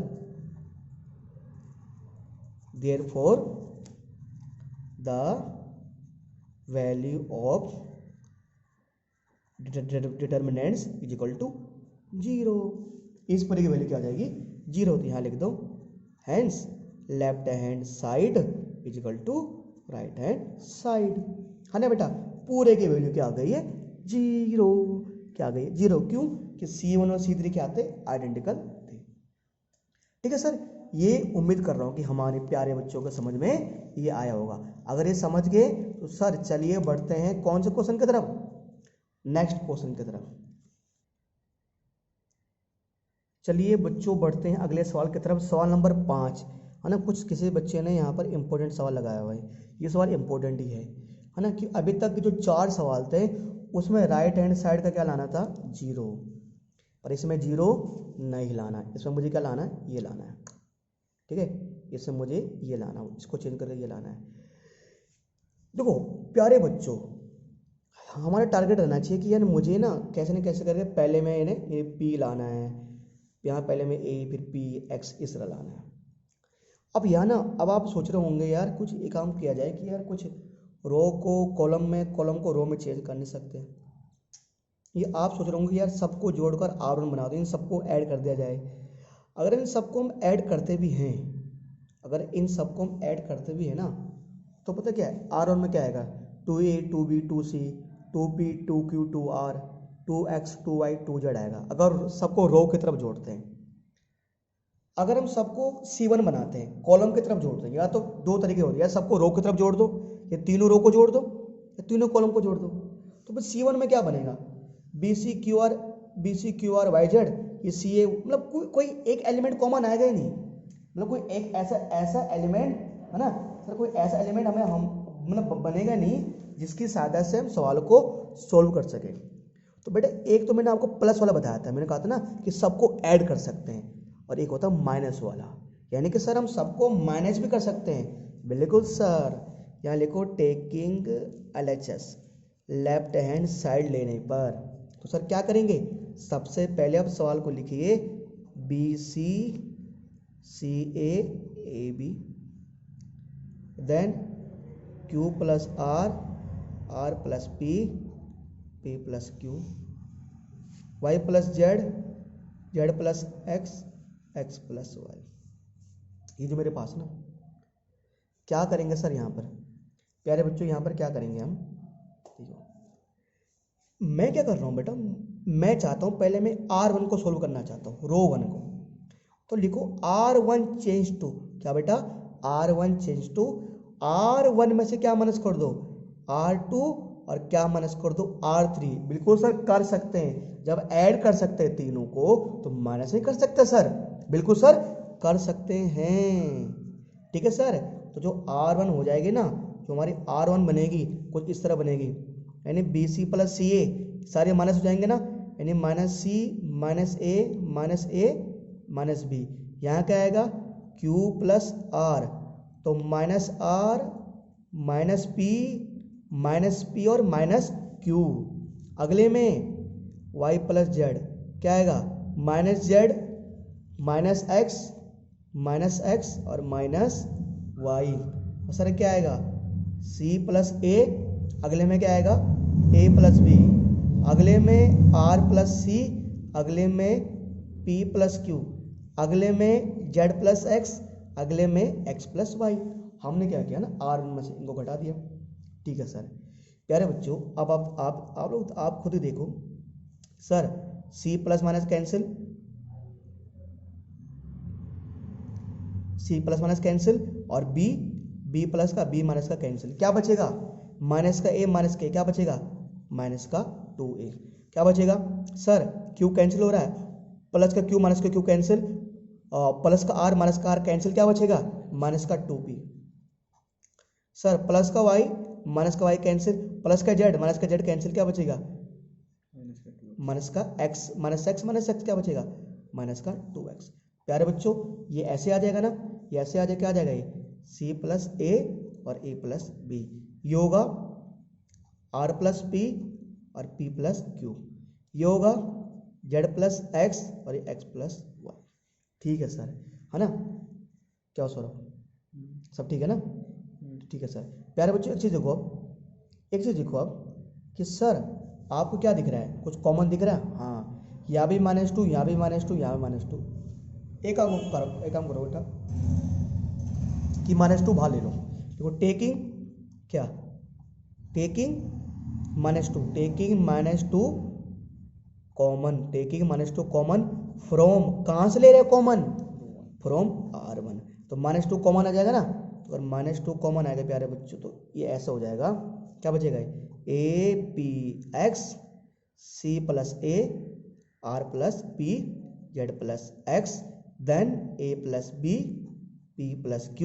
therefore the value of determinants is equal to 0। इस पर की वैल्यू क्या आ जाएगी, 0। तो यहाँ लिख दो hence left hand side is equal to right hand side, है ना बेटा। पूरे की वैल्यू क्या आ गई है, 0। क्या आ गई है, 0। क्यों कि C1 और C3 क्या थे, आइडेंटिकल थे। ठीक है सर, ये उम्मीद कर रहा हूँ कि हमारे प्यारे बच्चों को समझ में ये आया होगा। अगर ये समझ गए तो सर चलिए बढ़ते हैं कौन से क्वेश्चन की तरफ, नेक्स्ट क्वेश्चन की तरफ। चलिए बच्चों बढ़ते हैं अगले सवाल की तरफ। सवाल नंबर 5 है ना। कुछ किसी बच्चे ने यहाँ पर इंपॉर्टेंट सवाल लगाया हुआ है, ये सवाल इंपॉर्टेंट ही है ना। कि अभी तक के जो 4 सवाल थे उसमें राइट हैंड साइड का क्या लाना था, 0, और इसमें 0 नहीं लाना है। इसमें मुझे क्या लाना है, ये लाना है। ठीक है, इसमें मुझे ये लाना है, इसको चेंज करके ये लाना है। देखो प्यारे बच्चों, हमारा टारगेट रहना चाहिए कि यार मुझे ना कैसे करके पहले में इन्हें ये P लाना है, यहाँ पहले में A फिर P X इस तरह लाना है। अब यहाँ ना, अब आप सोच रहे होंगे यार कुछ एक काम किया जाए कि यार कुछ रो को कॉलम में, कॉलम को रो में चेंज कर नहीं सकते। ये आप सोच रहे होंगे कि यार सबको जोड़कर R1 बना दो, इन सबको ऐड कर दिया जाए। अगर इन सबको हम ऐड करते भी हैं, अगर इन सबको हम ऐड करते भी हैं ना, तो पता क्या है, R1 में क्या आएगा, 2A 2B 2C 2P 2Q 2R 2X 2Y 2Z आएगा। अगर सबको रो की तरफ जोड़ते हैं, अगर हम सबको C1 बनाते हैं, कॉलम की तरफ जोड़ते हैं, या तो दो तरीके होते हैं, या सबको रो की तरफ जोड़ दो, या तीनों रो को जोड़ दो, या तीनों कॉलम को जोड़ दो। तो फिर C1 में क्या बनेगा, BC QR YZ, ये CA, मतलब कोई एक एलिमेंट कॉमन आएगा ही नहीं। मतलब कोई एक ऐसा एलिमेंट है ना सर, कोई ऐसा एलिमेंट हमें मतलब बनेगा नहीं जिसकी सहायता से हम सवाल को सोल्व कर सके। तो बेटा एक तो मैंने आपको प्लस वाला बताया था, मैंने कहा था ना कि सबको ऐड कर सकते हैं, और एक होता है माइनस वाला, यानी कि सर हम सबको माइनस भी कर सकते हैं। बिल्कुल सर, यहाँ लिखो taking LHS left hand side लेने पर। तो सर क्या करेंगे, सबसे पहले आप सवाल को लिखिए BC CA AB, then Q plus R R plus P P plus Q, Y plus Z Z plus X X plus Y। ये जो मेरे पास ना, क्या करेंगे सर यहाँ पर प्यारे बच्चों, यहाँ पर क्या करेंगे हम, मैं क्या कर रहा हूँ बेटा, मैं चाहता हूँ पहले मैं R1 को सोल्व करना चाहता हूँ, रो 1 को। तो लिखो R1 चेंज टू, क्या बेटा, R1 चेंज टू R1 में से क्या माइनस कर दो, R2, और क्या माइनस कर दो, R3। बिल्कुल सर कर सकते हैं, जब ऐड कर सकते हैं तीनों को तो माइनस नहीं कर सकते सर, बिल्कुल सर कर सकते हैं। ठीक है सर, तो जो R1 हो जाएगी ना, जो हमारी R1 बनेगी कुछ इस तरह बनेगी, यानी BC प्लस CA सारे माइनस हो जाएंगे ना, यानी minus C minus A minus A minus B। यहाँ क्या आएगा, Q प्लस R, तो माइनस R माइनस P और माइनस Q। अगले में Y प्लस Z क्या आएगा, माइनस Z माइनस X और माइनस Y। और सर क्या आएगा, C प्लस A, अगले में क्या आएगा A प्लस B, अगले में R प्लस C, अगले में P प्लस Q, अगले में Z प्लस X, अगले में X प्लस Y। हमने क्या किया ना, R में से इनको घटा दिया। ठीक है सर, प्यारे बच्चों अब आप लोग आप खुद ही देखो sir, C plus minus cancel, C plus minus cancel, और B प्लस का B माइनस का कैंसिल, क्या बचेगा, माइनस का A माइनस का क्या बचेगा, माइनस का 2A। क्या बचेगा सर, Q कैंसिल हो रहा है, प्लस का Q माइनस का Q कैंसिल, प्लस का R माइनस का R कैंसिल, क्या बचेगा, माइनस का 2P। सर प्लस का Y माइनस का Y कैंसिल, प्लस का Z माइनस का Z कैंसिल, क्या बचेगा, माइनस का X माइनस X क्या बचेगा, माइनस का 2X। प्यारे बच्चों ये ऐसे आ जाएगा ना, ये ऐसे आ जाएगा, क्या आ जाएगा, ये C प्लस A और A प्लस B, ये होगा R प्लस P और P प्लस Q, ये होगा Z प्लस X और X प्लस Y। ठीक है सर, है ना? क्या सौरभ, सब ठीक है ना? ठीक है सर। प्यारे बच्चों एक चीज़ देखो, अब एक चीज़ देखो अब कि सर आपको क्या दिख रहा है, कुछ कॉमन दिख रहा है? हाँ, यहाँ भी -2, यहाँ भी -2, यहाँ भी -2। एक काम करो बेटा कि -2 बाहर ले लो। देखो टेकिंग क्या, taking -2 common, taking -2 common from, कहाँ से ले रहे हो कॉमन? From R1। तो -2 कॉमन आ जाएगा ना, तो अगर -2 कॉमन आएगा प्यारे बच्चों तो ये ऐसा हो जाएगा, क्या बचेगा? APX C + A R + P Z + X then A + B P + Q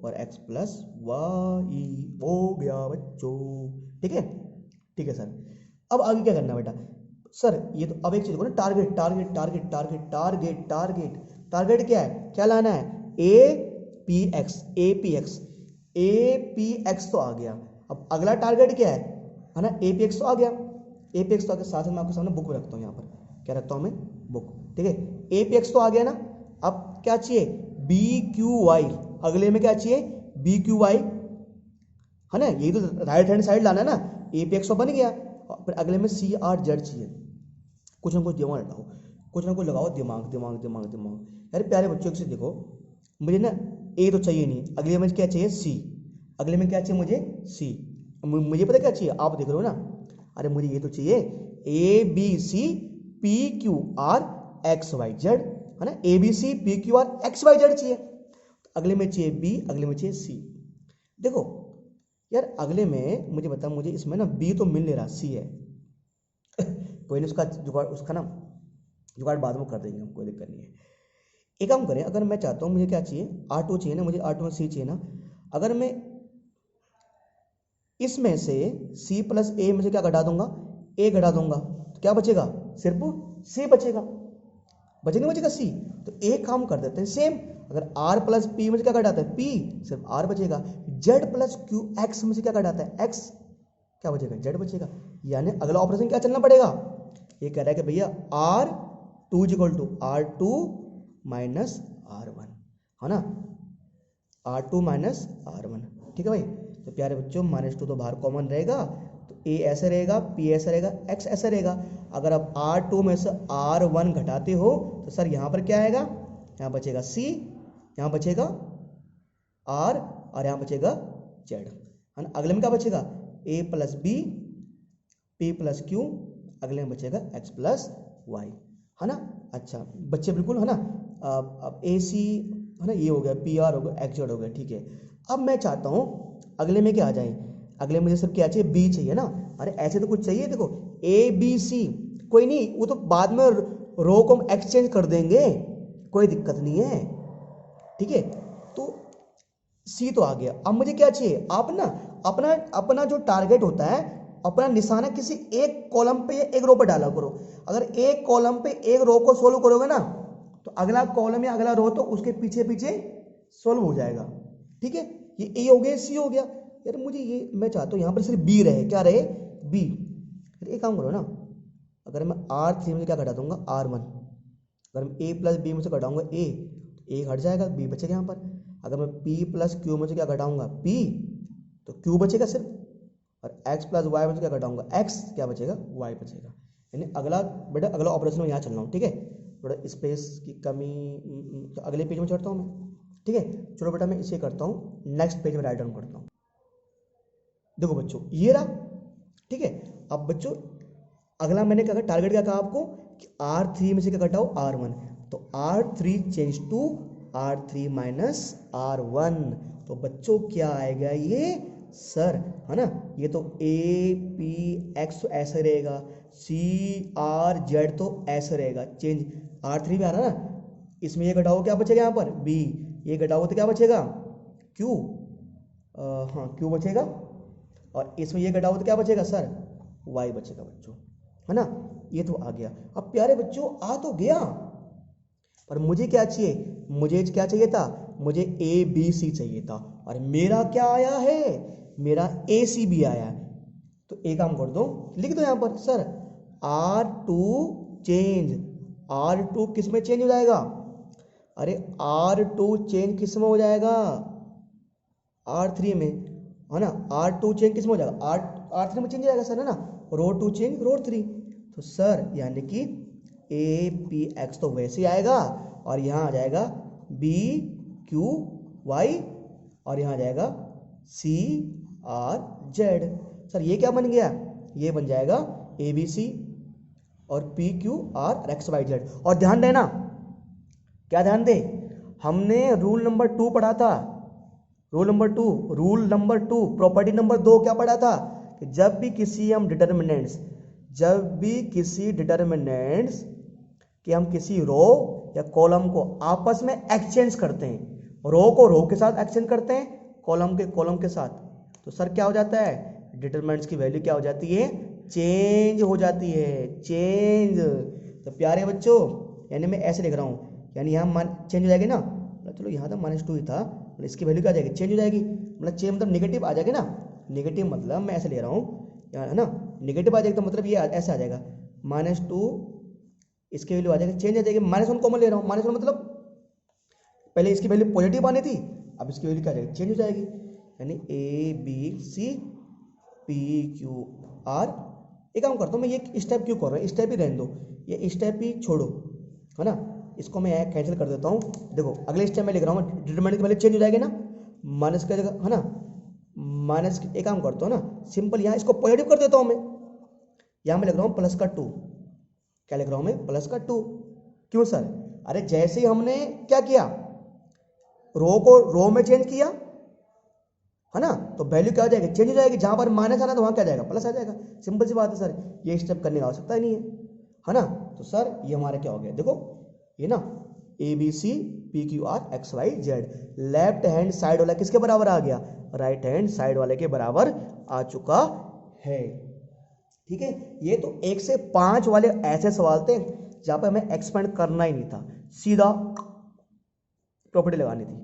और X + Y। हो गया बच्चों, ठीक है? ठीक है सर। अब आगे क्या करना है बेटा? सर ये तो अब एक चीज देखो ना, target target target target target target target क्या है, क्या लाना है? APX APX APX तो आ गया। अब अगला टारगेट क्या है ना? APX तो आ गया, APX तो आ गया। साथ में आपके सामने बुक रखता हूँ, यहाँ पर क्या रखता हूँ मैं? बुक, ठीक है? APX तो आ गया ना, अब क्या चाहिए? BQY। अगले में क्या चाहिए? BQY, है ना? यही तो राइट हैंड साइड लाना है ना। APX तो बन गया, और फिर अगले में CRZ चाहिए। कुछ ना कुछ दिमाग लगाओ, कुछ ना कुछ लगाओ, दिमाग दिमाग दिमाग दिमाग। यार प्यारे बच्चों से देखो, मुझे ना A तो चाहिए नहीं, अगले में क्या चाहिए? C। अगले में क्या चाहिए मुझे? C। मुझे पता क्या चाहिए, आप देख रहे हो ना? अरे मुझे ये तो चाहिए ABCPQRXYZ, है ना? ABCPQRXYZ चाहिए। अगले में चाहिए B, अगले में चाहिए C। देखो यार अगले में मुझे बता, मुझे इसमें ना B तो मिल नहीं रहा, C है। कोई नहीं, उसका जुगाड़, उसका ना जुगाड़ बाद में कर देंगे हम, कोई दिक्कत नहीं है। एक काम करें, अगर मैं चाहता हूँ, मुझे क्या चाहिए? R2 चाहिए ना, मुझे R2 में C चाहिए ना। अगर मैं इसमें से C + A में से क्या घटा दूंगा? A घटा दूंगा, तो क्या बचेगा? सिर्फ C बचेगा, बचेगा बचेगा C। तो एक काम कर देते हैं सेम, अगर R + P में से क्या घटाता है? P, सिर्फ R बचेगा। Z + QX में से क्या घटाता है? X, क्या बचेगा? Z बचेगा। यानी अगला ऑपरेशन क्या चलना पड़ेगा? ये कह रहा है कि भैया R2 = R2 - R1, है ना? R2 - R1, ठीक है भाई? तो प्यारे बच्चों -2 तो बाहर कॉमन रहेगा, तो A ऐसे रहेगा, P ऐसे रहेगा, X ऐसे रहेगा। अगर आप R2 में से R1 घटाते हो तो सर यहाँ पर क्या आएगा? यहाँ बचेगा C, यहाँ बचेगा R और यहाँ बचेगा Z, है ना? अगले में क्या बचेगा? A + B P + Q, अगले में बचेगा X + Y, है ना? अच्छा बच्चे बिल्कुल, है ना? अब AC, है ना, ये हो गया, PR हो गया, XZ हो गया, ठीक है? अब मैं चाहता हूँ अगले में क्या आ जाए? अगले में मुझे सिर्फ क्या चाहिए? B चाहिए ना। अरे ऐसे तो कुछ चाहिए, देखो ABC, कोई नहीं, वो तो बाद में रो को हम एक्सचेंज कर देंगे, कोई दिक्कत नहीं है, ठीक है? तो C तो आ गया। अब मुझे क्या चाहिए? आप ना अपना अपना जो टारगेट होता है, अपना निशाना किसी एक कॉलम पे या एक रो पे डाला करो। अगर एक कॉलम पे एक रो को सोल्व करोगे ना, तो अगला कॉलम या अगला रो तो उसके पीछे पीछे सोल्व हो जाएगा, ठीक है? ये A हो गया, C हो गया। यार मुझे ये, मैं चाहता हूँ यहाँ पर सिर्फ B रहे, क्या रहे? B। एक काम करो ना, अगर मैं R3 में से क्या घटा दूंगा? R1। अगर मैं A + B में से घटाऊंगा A हट जाएगा, B बचेगा यहाँ पर। अगर मैं P + Q में से क्या घटाऊंगा? P, तो Q बचेगा सिर्फ, और X + Y में से क्या घटाऊंगा? X, क्या बचेगा? Y बचेगा। यानी अगला बेटा, अगला ऑपरेशन में यहाँ चल रहा हूँ, ठीक है? थोड़ा स्पेस की कमी, तो अगले पेज में चढ़ता हूँ मैं, ठीक है? चलो बेटा मैं इसे करता हूँ, नेक्स्ट पेज में राइट डाउन करता हूँ। देखो बच्चों ये रहा, ठीक है? अब बच्चों अगला मैंने क्या कहा, टारगेट क्या कहा आपको कि R3 में से क्या घटाओ? R1। तो R3 change to R3 - R1, तो बच्चों क्या आएगा ये सर, है ना? ये तो APX तो ऐसे रहेगा, CRZ तो ऐसे रहेगा, चेंज R3 में आ रहा ना, इसमें ये घटाओ, क्या बचेगा यहाँ पर? B, ये घटाओ तो क्या बचेगा? Q, हाँ Q बचेगा, और इसमें ये घटाओ तो क्या बचेगा सर? Y बचेगा बच्चों, है ना? ये तो आ गया। अब प्यारे बच्चों आ तो गया, पर मुझे क्या चाहिए? मुझे क्या चाहिए था? मुझे ABC चाहिए था, और मेरा क्या आया है? मेरा ACB आया है। तो एक काम कर दो, लिख दो यहाँ पर सर R2 चेंज, R2 किस में चेंज हो जाएगा? अरे R2 चेंज किस में हो जाएगा, R3 में, है ना। R2 चेंज किस में हो जाएगा, R3 में चेंज हो जाएगा सर, है ना। रो 2 चेंज रो 3। तो सर यानी कि APX तो वैसे ही आएगा और यहाँ आ जाएगा BQY और यहाँ आ जाएगा CRZ। सर ये क्या बन गया, ये बन जाएगा ABC और PQRXYZ। और ध्यान देना, क्या ध्यान दे, हमने रूल नंबर 2 पढ़ा था, रूल नंबर 2 प्रॉपर्टी नंबर 2 क्या पढ़ा था कि जब भी किसी डिटर्मिनेंट्स कि हम किसी रो या कॉलम को आपस में एक्सचेंज करते हैं, रो को रो के साथ एक्सचेंज करते हैं, कॉलम के साथ, तो सर क्या हो जाता है, डिटर्मिनेंट्स की वैल्यू क्या हो जाती है, चेंज हो जाती है, चेंज। तो प्यारे बच्चों, यानी मैं ऐसे लिख रहा हूँ, यानी यहाँ चेंज हो जाएगी ना, चलो यहाँ तो -2 ही था, इसकी वैल्यू क्या आ जाएगी, चेंज हो जाएगी, मतलब चेंज मतलब नेगेटिव आ जाएगी ना, नेगेटिव मतलब मैं ऐसे ले रहा हूँ, है ना, नेगेटिव आ जाएगा तो मतलब ये ऐसे आ जाएगा, -2 इसकी वैल्यू आ जाएगी, चेंज आ जाएगी, -1 कॉमन ले रहा हूँ, -1 मतलब पहले इसकी वैल्यू पॉजिटिव आनी थी, अब इसकी वैल्यू क्या आ जाएगी, चेंज हो जाएगी, यानी ABCPQR। एक काम करता हूँ मैं, ये स्टेप क्यों कर रहा हूँ, स्टेप ही रहने दो, ये स्टेप ही छोड़ो, है ना, इसको मैं कैंसिल कर देता हूँ। देखो अगले स्टेप में लिख रहा हूँ, डिटरमिनेंट की वैल्यू चेंज हो जाएगी ना, माइनस का जगह, है ना, माइनस, एक काम करता हूँ ना, सिंपल यहाँ इसको पॉजिटिव कर देता हूँ मैं, यहाँ मैं लिख रहा हूँ +2, क्या लिख रहा हूँ मैं, +2। क्यों सर, अरे जैसे ही हमने क्या किया, रो को रो में चेंज किया, है ना, तो वैल्यू क्या हो जाएगी, चेंज हो जाएगी, जहां पर माइनस आना तो वहां क्या जाएगा, प्लस आ जाएगा, सिंपल सी बात है सर, ये स्टेप करने की आवश्यकता ही नहीं है ना। तो सर ये हमारा क्या हो गया, देखो ये ना ABCPQRXYZ, लेफ्ट हैंड साइड वाला किसके बराबर आ गया, राइट हैंड साइड वाले के बराबर आ चुका है, ठीक है। ये तो 1 से 5 वाले ऐसे सवाल थे जहां पर हमें एक्सपेंड करना ही नहीं था, सीधा प्रॉपर्टी लगानी थी।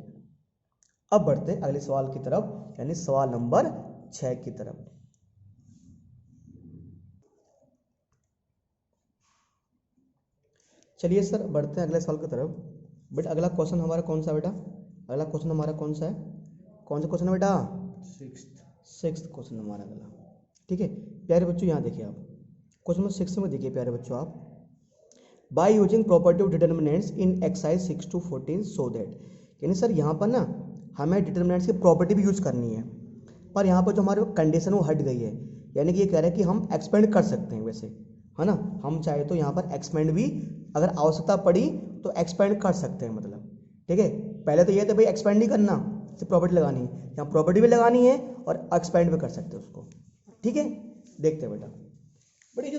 अब बढ़ते अगले सवाल की तरफ, यानी सवाल नंबर 6 की तरफ। चलिए सर बढ़ते हैं अगले सवाल की तरफ। बेटा अगला क्वेश्चन हमारा कौन सा, बेटा अगला क्वेश्चन हमारा कौन सा है, कौन सा क्वेश्चन है बेटा, सिक्स्थ क्वेश्चन हमारा अगला, ठीक है। प्यारे बच्चों यहाँ देखिए आप, क्वेश्चन नंबर 6 में देखिए प्यारे बच्चों आप, by using property of determinants in exercise 6 to 14 so that, यानी सर यहाँ पर ना हमें डिटर्मिनेंट्स की प्रॉपर्टी भी यूज करनी है, पर यहाँ पर जो हमारी कंडीशन वो हट गई है, यानी कि ये कह रहा है कि हम एक्सपेंड कर सकते हैं वैसे, है ना, हम चाहे तो यहाँ पर एक्सपेंड भी अगर आवश्यकता पड़ी तो एक्सपेंड कर सकते हैं, मतलब ठीक है। पहले तो ये था भाई एक्सपेंड नहीं करना, सिर्फ प्रॉपर्टी लगानी है, यहाँ प्रॉपर्टी भी लगानी है और एक्सपेंड भी कर सकते हैं उसको, ठीक है। देखते हैं बेटा, बट ये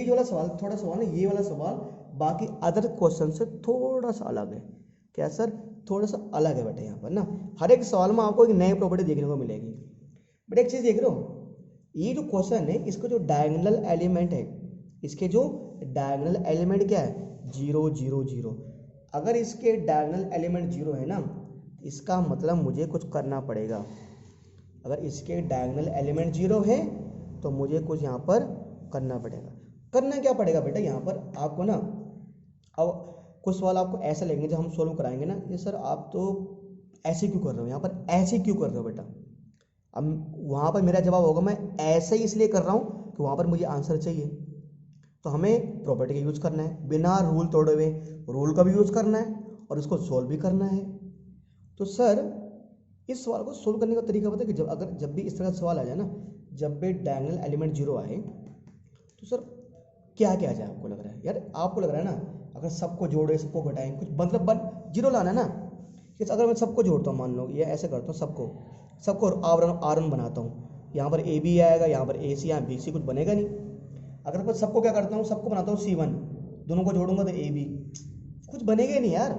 जो वाला सवाल, थोड़ा सवाल है ये वाला सवाल बाकी अदर क्वेश्चन से थोड़ा सा अलग है, क्या सर, थोड़ा सा अलग है बेटा। यहाँ पर ना हर एक सवाल में आपको एक नई प्रॉपर्टी देखने को मिलेगी, बट एक चीज़ देख रहे हो, ये जो क्वेश्चन है इसका जो डायगोनल एलिमेंट है, इसके जो डायगोनल एलिमेंट क्या है, 0 0 0। अगर इसके डायगोनल एलिमेंट 0 है ना, इसका मतलब मुझे कुछ करना पड़ेगा, अगर इसके डायगोनल एलिमेंट 0 है तो मुझे कुछ यहाँ पर करना पड़ेगा। करना क्या पड़ेगा बेटा, यहाँ पर आपको ना, अब कुछ सवाल आपको ऐसा लगेंगे जब हम सोल्व कराएंगे ना, ये सर आप तो ऐसे क्यों कर रहे हो, यहाँ पर ऐसे क्यों कर रहे हो बेटा, अब वहाँ पर मेरा जवाब होगा मैं ऐसे ही इसलिए कर रहा हूँ कि वहाँ पर मुझे आंसर चाहिए, तो हमें प्रॉपर्टी का यूज़ करना है, बिना रूल तोड़े हुए रूल का भी यूज़ करना है और इसको सोल्व भी करना है। तो सर इस सवाल को सोल्व करने का तरीका पता है कि जब भी इस तरह का सवाल आ जाए ना, जब भी डायगोनल एलिमेंट 0 आए तो सर क्या क्या आ जाए, आपको लग रहा है यार, आपको लग रहा है ना अगर सबको जोड़े सबको घटाएं कुछ मतलब 0 लाना है ना, जैसे अगर मैं सबको जोड़ता हूँ, मान लो ये ऐसे करता हूँ, सबको R1 बनाता हूँ, यहाँ पर AB आएगा, यहाँ पर AC, यहाँ BC, कुछ बनेगा नहीं। अगर मैं सबको क्या करता हूँ, सबको बनाता हूँ C1, दोनों को जोड़ूंगा तो AB, कुछ बनेगा ही नहीं यार,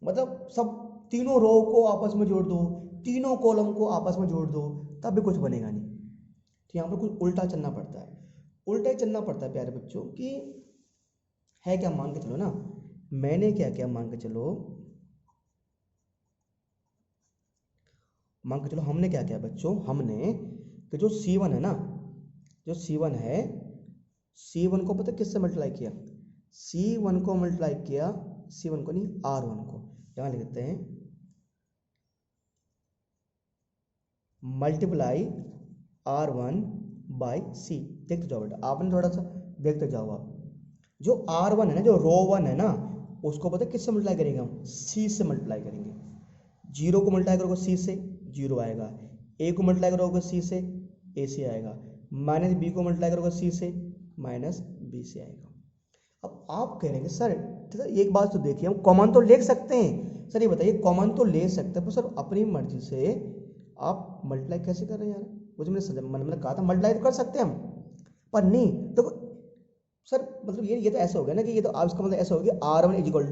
मतलब सब तीनों रो को आपस में जोड़ दो, तीनों कॉलम को आपस में जोड़ दो, तब भी कुछ बनेगा नहीं। तो यहाँ पर कुछ उल्टा चलना पड़ता है, उल्टा ही चलना पड़ता है प्यारे बच्चों कि है क्या, मान के चलो ना, मैंने क्या किया, मान के चलो हमने क्या किया बच्चों, हमने कि जो C1 है ना, जो C1 है, C1 को पता किससे मल्टीप्लाई किया, C1 को मल्टीप्लाई किया, C1 को नहीं R1 को, यहाँ लिखते हैं मल्टीप्लाई R1/C। देखते जाओ बेटा, आपने थोड़ा सा देखते जाओ आप। जो R1 है ना, जो रो 1 है ना, उसको पता है किससे मल्टीप्लाई करेंगे हम? C से मल्टीप्लाई करेंगे। 0 को मल्टीप्लाई करोगे C से 0 आएगा, A को मल्टीप्लाई करोगे C से AC आएगा, माइनस B को मल्टीप्लाई करोगे C से माइनस BC आएगा। अब आप कह रहे हैं सर एक बात तो देखिए, हम कॉमन तो ले सकते हैं सर, ये बताइए कॉमन तो ले सकते हैं पर सर अपनी मर्जी से आप मल्टीप्लाई कैसे कर रहे हैं यार? वो जो मैंने कहा था मल्टीप्लाई तो कर सकते हैं हम, पर नहीं तो सर मतलब ये तो ऐसा हो गया ना कि ये तो आप इसका मतलब ऐसा हो गया R1 इक्वल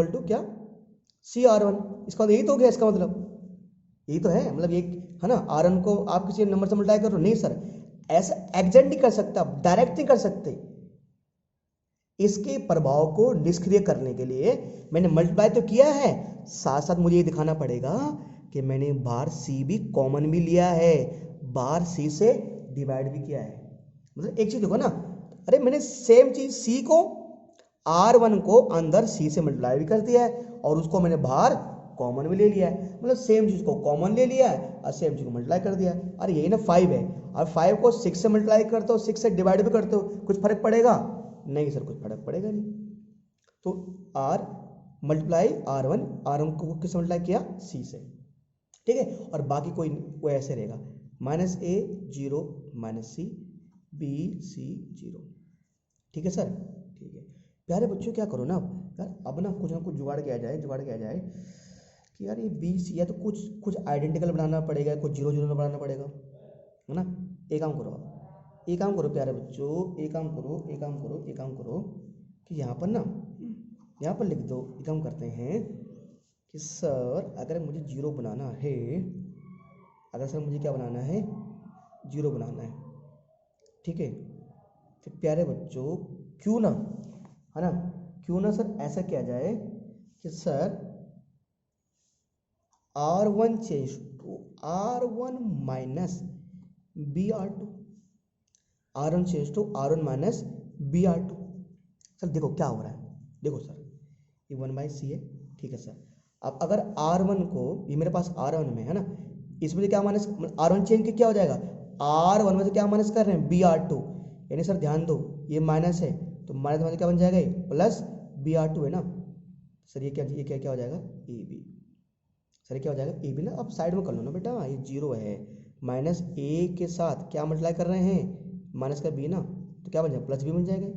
टू क्या CR1, इसका मतलब यही तो हो गया, इसका मतलब यही तो है, मतलब ये है ना। R1 को आप किसी नंबर से मल्टीप्लाई करो, नहीं सर ऐसा एग्जेक्ट नहीं कर सकते, आप डायरेक्ट नहीं कर सकते। इसके प्रभाव को निष्क्रिय करने के लिए मैंने मल्टीप्लाई तो किया है, साथ साथ मुझे ये दिखाना पड़ेगा कि मैंने बाहर C भी कॉमन भी लिया है, बाहर C से डिवाइड भी किया है। मतलब एक चीज देखो ना, अरे मैंने सेम चीज C को R1 को अंदर C से मल्टीप्लाई भी कर दिया है और उसको मैंने बाहर कॉमन भी ले लिया है, मतलब सेम चीज को कॉमन ले लिया है और सेम चीज को मल्टीप्लाई कर दिया है। अरे यही ना 5 है, अब 5 को 6 से मल्टीप्लाई करते हो, 6 से डिवाइड भी करते हो, कुछ फर्क पड़ेगा? नहीं सर, कुछ फर्क पड़ेगा नहीं। तो R मल्टीप्लाई R1 को किससे मल्टीप्लाई किया? C से, ठीक है। और बाकी कोई ऐसे रहेगा -A 0 -C BC 0, ठीक है सर, ठीक है। प्यारे बच्चों क्या करो ना यार, अब ना कुछ जुगाड़ किया जाए कि यार ये BC या तो कुछ आइडेंटिकल बनाना पड़ेगा, कुछ 0 0 बनाना पड़ेगा, है ना। एक काम करो प्यारे बच्चों, एक काम करो कि यहाँ पर लिख दो। एक काम करते हैं कि सर अगर मुझे 0 बनाना है, अगर सर मुझे क्या बनाना है? 0 बनाना है, ठीक है। फिर प्यारे बच्चों क्यों ना, है ना, क्यों ना सर ऐसा किया जाए कि sir R1 change to R1 minus BR2, R1 change to R1 minus BR2। Sir देखो क्या हो रहा है, देखो सर ये 1/C है, ठीक है सर। अब अगर R1 को, ये मेरे पास R1 में है ना, इसमें से क्या माइनस, R1 चेंज के क्या हो जाएगा? R1 में से क्या माइनस कर रहे हैं? BR2, यानी सर ध्यान दो ये माइनस है तो माइनस में क्या बन जाएगा? ये प्लस BR2 है ना सर, ये क्या हो जाएगा? AB। सर क्या हो जाएगा? AB ना, अब साइड में कर लो ना बेटा, ये 0 है, माइनस A के साथ क्या मल्टीप्लाई कर रहे हैं? माइनस का B ना, तो क्या बन जाएगा? प्लस B बन जाएगा।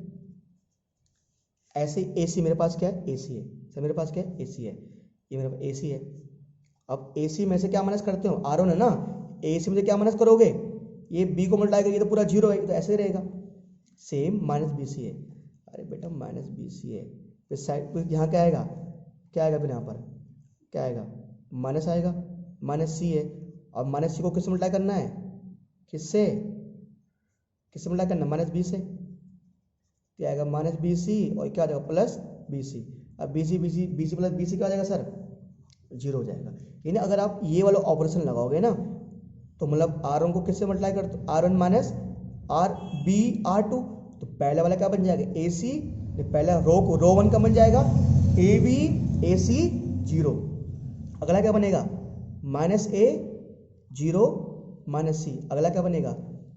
ऐसे AC मेरे पास क्या है? AC है सर, मेरे पास क्या है? AC है, ये मेरे पास AC है। अब AC में से क्या माइनस करते हो? R1 है ना, AC में से क्या माइनस करोगे? ये B को मल्टीप्लाई करिए तो पूरा 0 है, तो ऐसे ही रहेगा। सेम माइनस BC है, अरे बेटा माइनस BC है, फिर साइड पर यहाँ क्या आएगा? फिर यहाँ पर क्या आएगा? माइनस आएगा, माइनस C है। और माइनस C को किससे मल्टीप्लाई करना है? किससे मल्टीप्लाई करना है? माइनस B से, क्या आएगा? माइनस BC और क्या आ जाएगा? Plus BC। अब BC प्लस BC क्या आ जाएगा सर? 0 हो जाएगा। यानी अगर आप ये वाला ऑपरेशन लगाओगे ना तो मतलब R1 को किससे मल्टीप्लाई करते? R1 माइनस BR2, तो पहले वाला क्या बन जाएगा? AC, पहला रो 1 का बन जाएगा AB AC 0। अगला क्या बनेगा? माइनस A 0 माइनस C, अगला क्या बनेगा?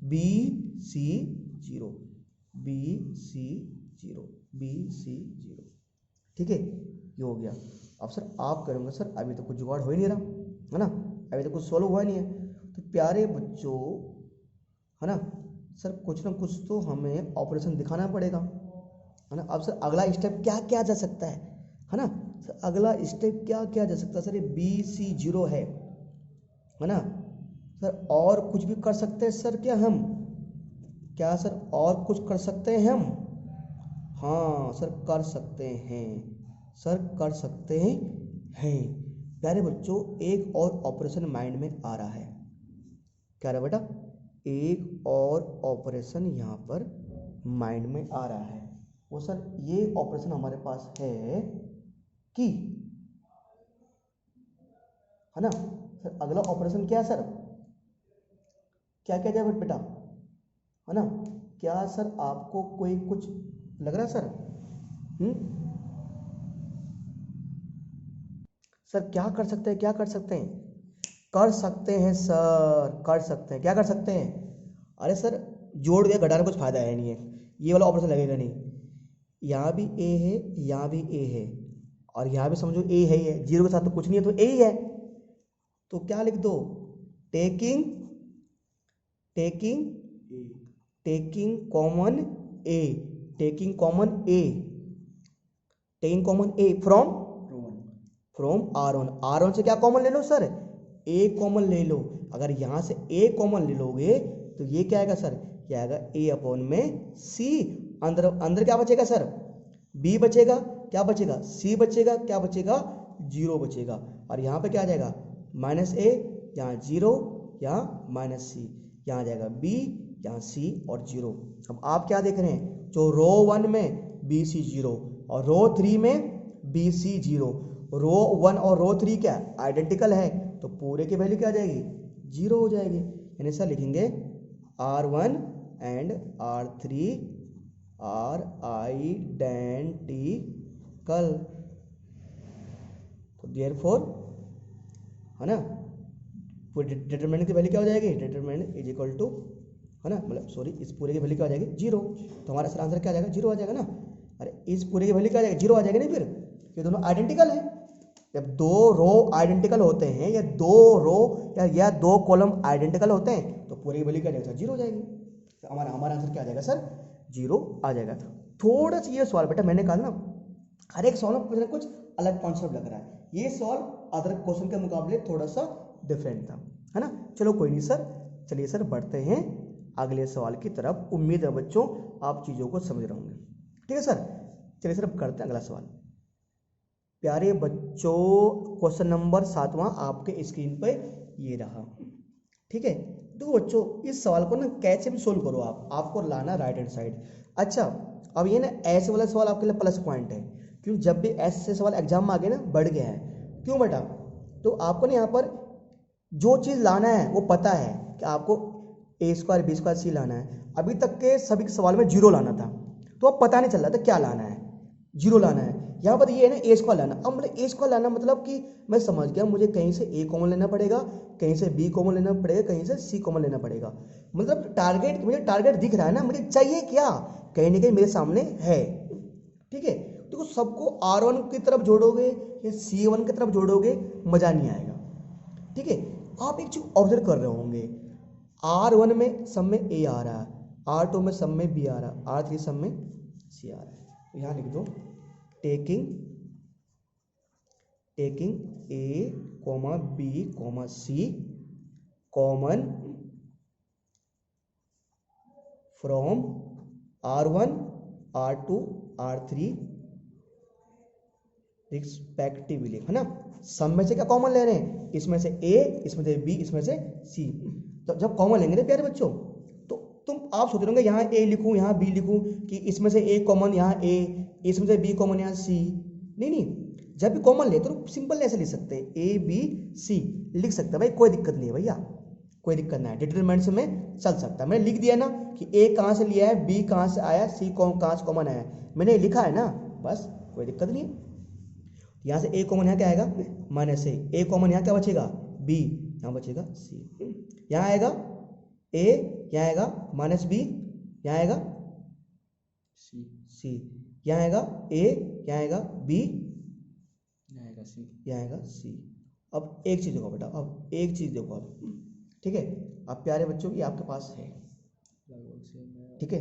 BC 0 BC 0, ठीक है, ये हो गया। अब सर आप करेंगे सर अभी तो कुछ जुगाड़ हो ही नहीं रहा, है ना, अभी तो कुछ सोल्व हुआ नहीं है। तो प्यारे बच्चों, है ना सर, कुछ ना कुछ तो हमें ऑपरेशन दिखाना पड़ेगा, है ना। अब सर अगला स्टेप क्या क्या जा सकता है ना सर, अगला स्टेप क्या क्या जा सकता है सर? ये BC 0 है ना सर, और कुछ भी कर सकते हैं सर क्या हम? क्या सर और कुछ कर सकते हैं हम? हाँ सर कर सकते हैं, प्यारे बच्चों एक और ऑपरेशन माइंड में आ रहा है। क्या रहा बेटा? एक और ऑपरेशन यहाँ पर माइंड में आ रहा है। वो सर ये ऑपरेशन हमारे पास है कि, है ना सर, अगला ऑपरेशन क्या है सर? क्या क्या जाए बेटा, है ना? क्या सर आपको कोई कुछ लग रहा है सर? सर क्या कर सकते हैं, क्या कर सकते हैं, कर सकते हैं सर, कर सकते हैं, क्या कर सकते हैं? अरे सर जोड़ दिया, घटाने कुछ फायदा है नहीं है, ये वाला ऑपरेशन लगेगा नहीं। यहाँ भी ए है, यहाँ भी ए है, और यहाँ भी समझो ए है ही है, जीरो के साथ तो कुछ नहीं है तो ए ही है। तो क्या लिख दो, taking taking taking common A, taking common A, taking common A from R1, R1 से क्या कॉमन ले लो सर, ए कॉमन ले लो। अगर यहाँ से ए कॉमन ले लोगे तो ये क्या आएगा सर, ये आएगा ए अपॉन में सी। अंदर अंदर क्या बचेगा सर, बी बचेगा, क्या बचेगा, सी बचेगा, क्या बचेगा, जीरो बचेगा। और यहाँ पे क्या आ जाएगा, माइनस ए, यहाँ जीरो, यहाँ माइनस सी, यहाँ आ जाएगा बी, यहाँ सी और जीरो। अब आप क्या देख रहे हैं, जो रो 1 में बी सी जीरो और रो 3 में बी सी जीरो, रो 1 और रो 3 क्या आइडेंटिकल है, तो पूरे की वैल्यू क्या आ जाएगी, जीरो हो जाएगी। यानी सर लिखेंगे R1 and R3 are identical, तो देयरफॉर है ना, पूरे डिटरमिनेंट की वैल्यू क्या हो जाएगी, डिटरमिनेंट इज इक्वल टू, है ना, मतलब सॉरी इस पूरे की वैल्यू क्या हो जाएगी, जीरो। तो हमारा सर आंसर क्या आ जाएगा, जीरो आ जाएगा ना। अरे इस पूरे की वैल्यू क्या आ जाएगा, जीरो आ जाएगा नहीं, फिर ये दोनों आइडेंटिकल है। जब दो रो आइडेंटिकल होते हैं या दो रो या दो कॉलम आइडेंटिकल होते हैं तो पूरे की वैल्यू क्या आ जाएगा, जीरो हो जाएगी। तो हमारा आंसर क्या आ जाएगा सर, जीरो आ जाएगा। थोड़ा सा ये सवाल बेटा मैंने कहा ना, हर एक सवाल में कुछ अलग कॉन्सेप्ट लग रहा है, ये सवाल अदर क्वेश्चन के मुकाबले थोड़ा सा डिफरेंट था, है ना। चलो कोई नहीं सर, चलिए सर बढ़ते हैं अगले सवाल की तरफ। उम्मीद है बच्चों आप चीज़ों को समझ रहे होंगे, ठीक है सर। चलिए सर अब करते हैं अगला सवाल। प्यारे बच्चों क्वेश्चन नंबर 7वां आपके स्क्रीन पे ये रहा, ठीक है। देखो बच्चों इस सवाल को ना कैसे भी सोल्व करो आप, आपको लाना राइट हैंड साइड। अच्छा अब ये ना ऐसे वाला सवाल आपके लिए प्लस पॉइंट है, क्योंकि जब भी ऐसे सवाल एग्जाम में आ गए ना बढ़ गया है, क्यों बेटा, तो आपको ना यहाँ पर जो चीज़ लाना है वो पता है कि आपको ए स्क्वायर बी स्क्वायर सी लाना है। अभी तक के सभी सवाल में जीरो लाना था, तो अब पता नहीं चल रहा था क्या लाना है, जीरो लाना है। यहाँ पर ये है ना ए स्क्वायर लाना। अब मतलब ए स्क्वायर लाना मतलब कि मैं समझ गया, मुझे कहीं से ए कॉमन लेना पड़ेगा, कहीं से बी कॉमन लेना पड़ेगा, कहीं से सी कॉमन लेना पड़ेगा। मतलब टारगेट, मुझे टारगेट दिख रहा है ना, मुझे चाहिए क्या, कहीं ना कहीं मेरे सामने है, ठीक है। देखो सबको R1 की तरफ जोड़ोगे या C1 की तरफ जोड़ोगे मज़ा नहीं आएगा, ठीक है। आप एक चीज़ ऑब्जर्व कर रहे होंगे, R1 में सब में ए आ रहा है, R2 में सब में बी आ रहा है, R3 सब में सी आ रहा है। तो यहाँ लिख दो taking A comma B comma C common from R1 R2 R3 respectively, है ना। सब में से क्या कॉमन ले रहे हैं, इसमें से ए, इसमें से बी, इसमें से सी। तो जब कॉमन लेंगे ना प्यारे बच्चों, तो तुम आप सोच रहे होंगे यहाँ ए लिखूँ यहाँ बी लिखूँ, कि इसमें से ए कॉमन यहाँ ए, इसमें से बी कॉमन यहाँ सी। नहीं, जब भी कॉमन ले तो सिंपल ऐसे लिख सकते हैं, ए बी सी लिख सकते हैं भाई, कोई दिक्कत नहीं है भैया, कोई दिक्कत नहीं है, डिटरमिनेंट से में चल सकता है। मैंने लिख दिया ना कि ए कहाँ से लिया है, बी कहाँ से आया, सी कहाँ से कॉमन आया, मैंने लिखा है ना, बस कोई दिक्कत नहीं है। यहाँ से ए कॉमन यहाँ क्या आएगा, माइनस ए कॉमन यहाँ क्या बचेगा, बी, यहाँ बचेगा सी, यहाँ आएगा ए, यहाँ आएगा माइनस बी, यहाँ आएगा सी, यहाँ आएगा ए, यहाँ आएगा बी, यहाँ आएगा सी, यहाँ आएगा सी। अब एक चीज़ देखो बेटा, अब एक चीज़ देखो अब, ठीक है। अब प्यारे बच्चों की आपके पास है, ठीक है।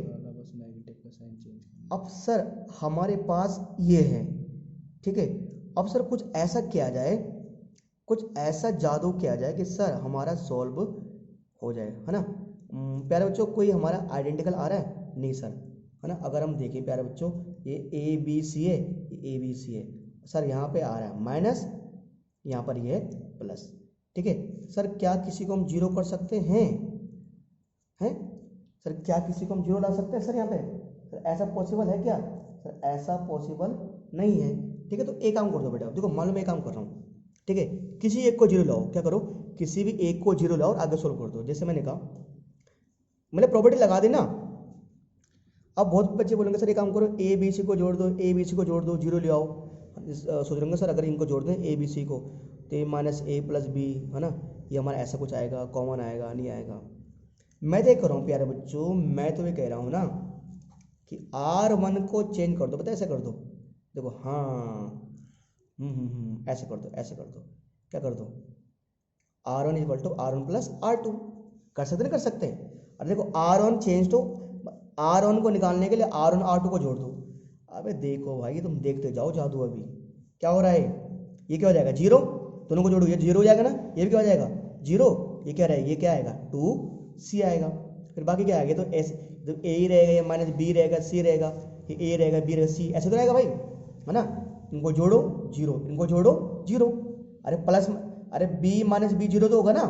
अब सर हमारे पास ये है, ठीक है। अब सर कुछ ऐसा किया जाए, कुछ ऐसा जादू किया जाए कि सर हमारा सॉल्व हो जाए, है ना। प्यारे बच्चों कोई हमारा आइडेंटिकल आ रहा है, नहीं सर, है ना। अगर हम देखें प्यारे बच्चों, ये ए बी सी है, ये ए बी सी है सर, यहाँ पे आ रहा है माइनस, यहाँ पर ये है प्लस, ठीक है। सर क्या किसी को हम जीरो कर सकते हैं, सर क्या किसी को हम जीरो ला सकते हैं सर यहाँ पे, सर ऐसा पॉसिबल है क्या, सर ऐसा पॉसिबल नहीं है, ठीक है। तो एक काम कर दो बेटा, देखो मान लो मैं एक काम कर रहा हूँ, ठीक है। किसी एक को जीरो लाओ, क्या करो, किसी भी एक को जीरो लाओ और आगे सोल्व कर दो। जैसे मैंने कहा, मैंने प्रॉपर्टी लगा दी ना। अब बहुत बच्चे बोलेंगे सर ये काम करो, ए बी सी को जोड़ दो, ए बी सी को जोड़ दो, जीरो ले आओ, सोच रहे होंगे सर अगर इनको जोड़ दें ए बी सी को तो ए माइनस ए प्लस बी, है ना, ये हमारा ऐसा कुछ आएगा, कॉमन आएगा, नहीं आएगा। मैं तो ये कर रहा हूँ प्यारे बच्चों, मैं तो ये कह रहा हूँ ना कि R1 को चेंज कर दो, पता है ऐसे कर दो, देखो हाँ, ऐसे कर दो, ऐसे कर दो, क्या कर दो, R1 equal to R1 plus R2, कर सकते नहीं कर सकते। और देखो R1 चेंज टू R1 को निकालने के लिए R1 R2 को जोड़ दो। अबे देखो भाई तुम देखते जाओ जादू, अभी क्या हो रहा है, ये क्या हो जाएगा, जीरो, दोनों को जोड़ो ये जीरो हो जाएगा ना, ये भी क्या हो जाएगा जीरो, ये क्या रहेगा, ये क्या आएगा 2C आएगा, फिर बाकी क्या आएगा, तो ऐसे तो ए ही रहेगा, ये माइनस बी रहेगा, सी रहेगा, ये ए रहेगा, बी रहेगा, सी, ऐसे तो रहेगा भाई, है ना। इनको जोड़ो जीरो, इनको जोड़ो जीरो, अरे प्लस, अरे बी माइनस बी जीरो तो होगा ना,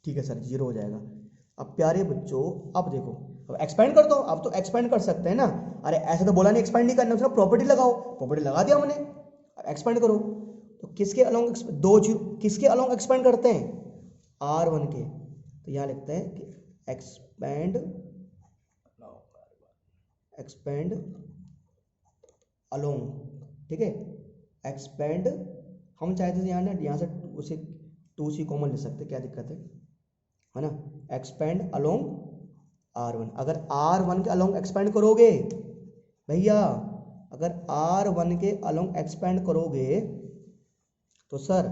ठीक है सर जीरो हो जाएगा। अब प्यारे बच्चों अब देखो, अब एक्सपेंड कर दो, अब तो एक्सपेंड कर सकते हैं ना, अरे ऐसे तो बोला नहीं एक्सपेंड नहीं करना, उसका प्रॉपर्टी लगाओ, प्रॉपर्टी लगा दिया हमने, अब एक्सपेंड करो। तो किसके अलोंग दो जीरो, किसके अलोंग एक्सपेंड करते हैं, R1 के, तो यहाँ लिखते हैं कि एक्सपेंड अलोंग, ठीक है, एक्सपेंड, हम चाहते थे यहाँ से उसे 2C कॉमन ले सकते, क्या दिक्कत है ना, एक्सपेंड अलोंग R1, अगर R1 के अलोंग एक्सपेंड करोगे भैया, अगर R1 के अलोंग एक्सपेंड करोगे तो सर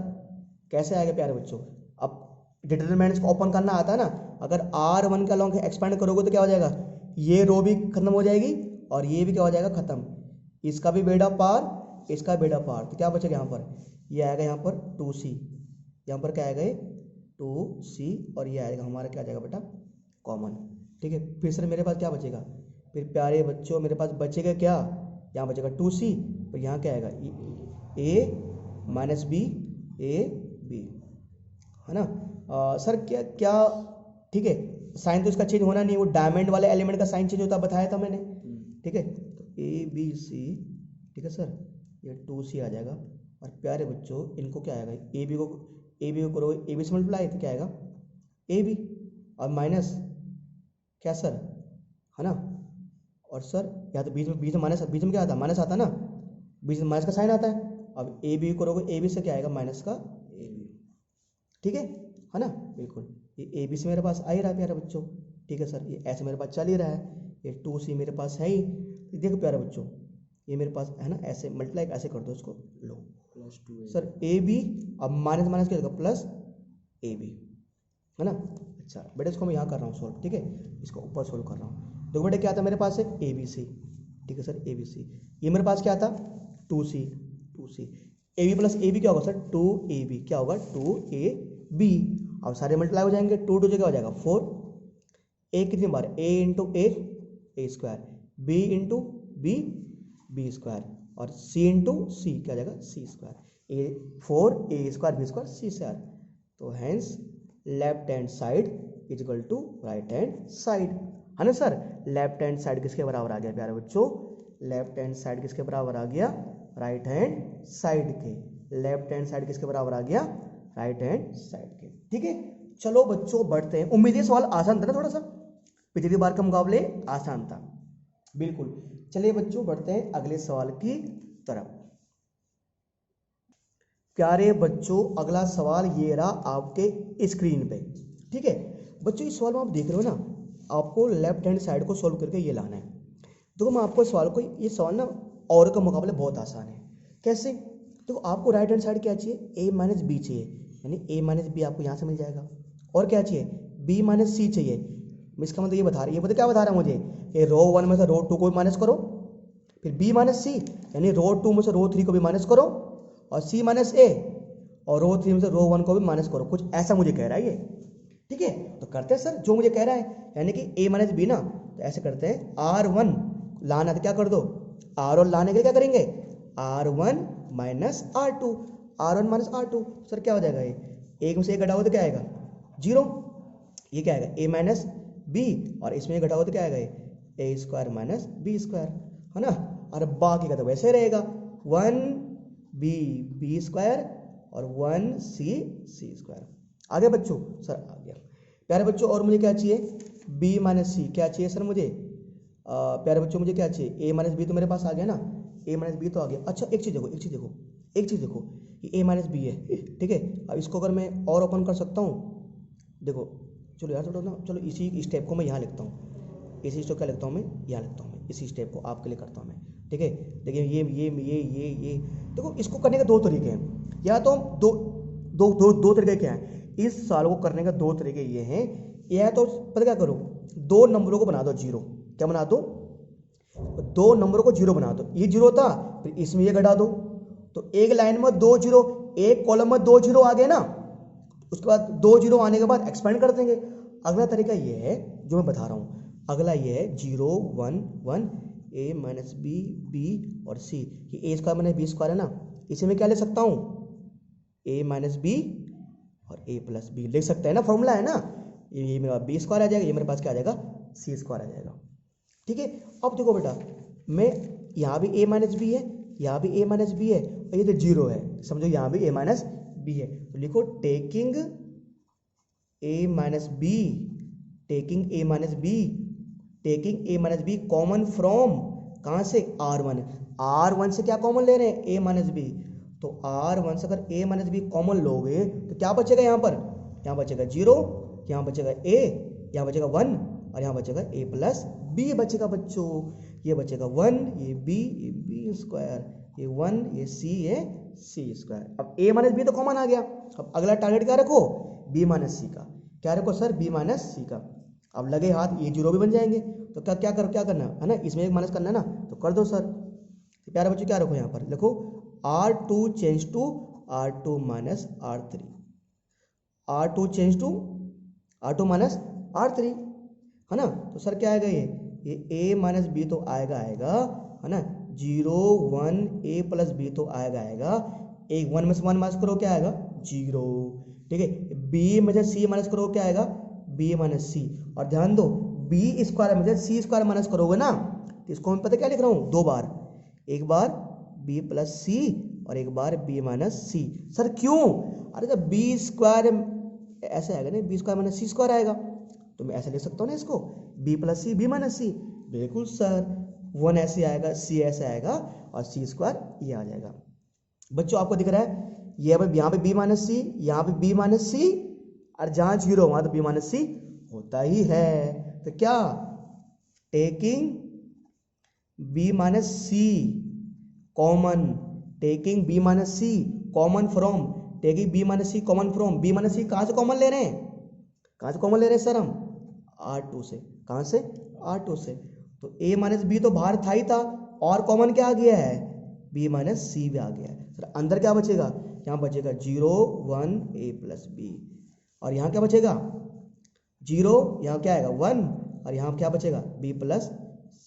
कैसे आएगा प्यारे बच्चों, अब डिटरमिनेंट्स को ओपन करना आता है ना, अगर R1 के अलोंग एक्सपेंड करोगे तो क्या हो जाएगा, ये रो भी खत्म हो जाएगी और ये भी क्या हो जाएगा खत्म, इसका भी बेड़ा पार, इसका बेड़ा पार, तो क्या बचेगा यहाँ पर, ये आएगा यहाँ पर 2C, यहाँ पर क्या आएगा 2C, और ये आएगा हमारा क्या आ जाएगा बेटा कॉमन, ठीक है। फिर सर मेरे पास क्या बचेगा, फिर प्यारे बच्चों मेरे पास बचेगा क्या, यहाँ बचेगा 2C, और यहाँ क्या आएगा A minus B A B, है ना। सर क्या ठीक है, साइन तो इसका चेंज होना नहीं, वो डायमंड वाले एलिमेंट का साइन चेंज होता बताया था मैंने, ठीक है, तो ए बी सी, ठीक है सर, ये 2C आ जाएगा। और प्यारे बच्चों इनको क्या आएगा, ए बी को करो ए बी से मल्टीप्लाई, तो क्या आएगा ए बी, और माइनस क्या सर, है ना, और सर या तो बीच में माइनस, बीच में क्या आता है माइनस आता है ना, बीच में माइनस का साइन आता है, अब ए बी करोगे ए बी से क्या आएगा माइनस का ए बी, ठीक है ना, बिल्कुल, ये ए बी से मेरे पास आ ही रहा है प्यारे बच्चों, ठीक है सर, ये ऐसे मेरे पास चल ही रहा है, ये 2C मेरे पास है ही, देखो प्यारे बच्चों ये मेरे पास है ना, ऐसे मल्टीप्लाई ऐसे कर दो इसको, लो प्लस 2 सर ए बी, अब माइनस माइनस क्या होगा प्लस ए बी, है ना। अच्छा बेटा इसको मैं यहाँ कर रहा हूँ सॉल्व, ठीक है, इसको ऊपर सॉल्व कर रहा हूँ, देखो बेटा क्या था मेरे पास है ए बी सी, ठीक है सर ए बी सी, ये मेरे पास क्या था 2C, a b plus A b क्या होगा सर 2AB, क्या होगा 2AB, अब सारे मल्टीप्लाई हो जाएंगे, 2 2 जगह हो जाएगा 4, ए कितनी बार a into A square, b into B square, और c इंटू सी क्या जाएगा C square, A 4 a square B square C square, तो hence left hand side is equal to right hand side, है ना sir. Left hand side किसके बराबर आ गया प्यारे बच्चों, लेफ्ट हैंड साइड किसके बराबर आ गया, राइट हैंड साइड के, लेफ्ट हैंड साइड किसके बराबर आ गया, राइट हैंड साइड के, ठीक है। चलो बच्चों बढ़ते हैं, उम्मीद है सवाल आसान था ना, थोड़ा सा पिछली बार के मुकाबले आसान था, बिल्कुल। चलिए बच्चों बढ़ते हैं अगले सवाल की तरफ। प्यारे बच्चों अगला सवाल ये रहा आपके स्क्रीन पे, ठीक है बच्चों, इस सवाल में आप देख रहे हो ना, आपको लेफ्ट हैंड साइड को सॉल्व करके ये लाना है। देखो मैं आपको सवाल को, ये सवाल ना और के मुकाबले बहुत आसान है, कैसे, तो आपको राइट हैंड साइड क्या चाहिए, ए माइनस बी चाहिए, यानी ए माइनस बी आपको यहाँ से मिल जाएगा, और क्या चाहिए बी माइनस सी चाहिए, इसका मतलब ये बता रहा है, ये पता क्या बता रहा है मुझे, ये रो 1 में से रो 2 को भी माइनस करो, फिर बी माइनस सी, यानी रो 2 में से रो 3 को भी माइनस करो, और सी माइनस ए, और रो 3 में से रो 1 को भी माइनस करो, कुछ ऐसा मुझे कह रहा है ये, ठीक है। तो करते हैं सर जो मुझे कह रहा है, यानी कि ए माइनस बी ना, तो ऐसे करते हैं R1 लाना, तो क्या कर दो R1 लाने के लिए क्या करेंगे R1 minus R2, R1 minus R2, sir क्या हो जाएगा, ये एक में से एक घटाओ तो क्या आएगा 0, ये क्या आएगा a माइनस बी, और इसमें घटाओ तो क्या आएगा ए स्क्वायर माइनस बी स्क्वायर, है ना। और बाकी का तो वैसे रहेगा 1b स्क्वायर और 1c स्क्वायर। आगे बच्चों सर आ गया प्यारे बच्चों, और मुझे क्या चाहिए b माइनस सी, क्या चाहिए सर मुझे प्यारे बच्चों मुझे क्या चाहिए a माइनस बी, तो मेरे पास आ गया ना, ए माइनस बी तो आ गया। अच्छा एक चीज़ देखो ये ए माइनस बी है, ठीक है। अब इसको अगर मैं और ओपन कर सकता हूँ, देखो चलो यार, चलो इसी स्टेप को मैं यहाँ लिखता हूँ, इसी स्टेप क्या लिखता हूँ मैं, यहाँ लिखता हूँ मैं, इसी स्टेप को आपके लिए करता हूँ मैं, ठीक है। देखिए ये देखो, इसको करने के दो तरीके हैं, या तो दो तरीके क्या हैं इस सवाल को करने के, दो तरीके ये हैं। या तो पता क्या करो, दो नंबरों को बना दो जीरो, क्या बना दो, दो नंबरों को जीरो बना दो, ये जीरो था फिर इसमें ये घटा दो, तो एक लाइन में दो जीरो, एक कॉलम में दो जीरो आ गए ना, उसके बाद दो जीरो आने के बाद एक्सपेंड कर देंगे। अगला तरीका ये है जो मैं बता रहा हूँ, अगला ये है 0 1 1 ए माइनस बी बी और सी, ये ए स्क्वायर माइनस बी स्क्वायर है ना, इसे मैं क्या ले सकता हूँ, ए माइनस बी और ए प्लस बी लिख सकते हैं ना, फॉर्मूला है ना, ये मेरे पास बी स्क्वायर आ जाएगा, ये मेरे पास क्या आ जाएगा, सी स्क्वायर आ जाएगा, ठीक है। अब देखो बेटा, मैं यहाँ भी ए माइनस बी है, यहाँ भी ए माइनस बी है, और ये तो जीरो है, समझो यहाँ भी ए माइनस बी है, तो लिखो taking a minus b, taking a minus b, taking a minus b common from, कहाँ से, R1 से क्या कॉमन ले रहे हैं, ए माइनस बी, तो R1 से अगर ए माइनस बी कॉमन लोगे तो क्या बचेगा यहाँ पर, यहाँ बचेगा जीरो, यहाँ बचेगा ए, यहाँ बचेगा 1 और यहाँ बचेगा ए प्लस बी बचेगा बच्चों, ये बचेगा 1, ये बी स्क्वायर, ये 1, ये सी, ये सी स्क्वायर। अब ए माइनस बी तो कॉमन आ गया, अब अगला टारगेट क्या रखो, बी माइनस सी का, क्या रखो सर, बी माइनस सी का। अब लगे हाथ ये जीरो भी बन जाएंगे, तो क्या करना है ना, इसमें एक माइनस करना है ना, तो कर दो सर। तो प्यारे बच्चों क्या रखो यहाँ पर, लिखो R2 change to R2 minus R3, R2 change to R2 minus R3, है ना। तो सर क्या आएगा, ये a माइनस बी तो आएगा है ना, 0 1 a प्लस बी तो आएगा, एक 1 में से 1 माइनस करो क्या आएगा, 0, ठीक है। b में से c माइनस करो क्या आएगा, b माइनस सी, और ध्यान दो b स्क्वायर में से सी स्क्वायर माइनस करोगे ना, तो इसको मैं पता क्या लिख रहा हूँ, दो बार, एक बार b प्लस सी और एक बार b माइनस सी। सर क्यों, अरे जब b स्क्वायर ऐसे आएगा ना, b स्क्वायर माइनस सी स्क्वायर आएगा, तो मैं ऐसे लिख सकता हूँ ना इसको, b plus C B minus C, बिल्कुल सर, 1 ऐसे आएगा, c ऐसे आएगा और c स्क्वायर ये आ जाएगा। बच्चों आपको दिख रहा है, ये यहाँ पे b माइनस सी, यहाँ पे b माइनस सी, और जहाँ जीरो वहाँ तो b माइनस सी होता ही है, तो क्या, taking b minus C common, taking b minus C common from, taking b minus C common from, b minus C कहाँ से कॉमन ले रहे हैं, कहाँ से कॉमन ले रहे हैं सर हम, R2 से, कहाँ से, R2 से, तो a माइनस बी तो बाहर था ही था, और कॉमन क्या आ गया है, b माइनस सी भी आ गया है। सर अंदर क्या बचेगा, यहाँ बचेगा 0 1 a प्लस बी, और यहाँ क्या बचेगा 0, यहाँ क्या आएगा 1, और यहाँ क्या बचेगा b प्लस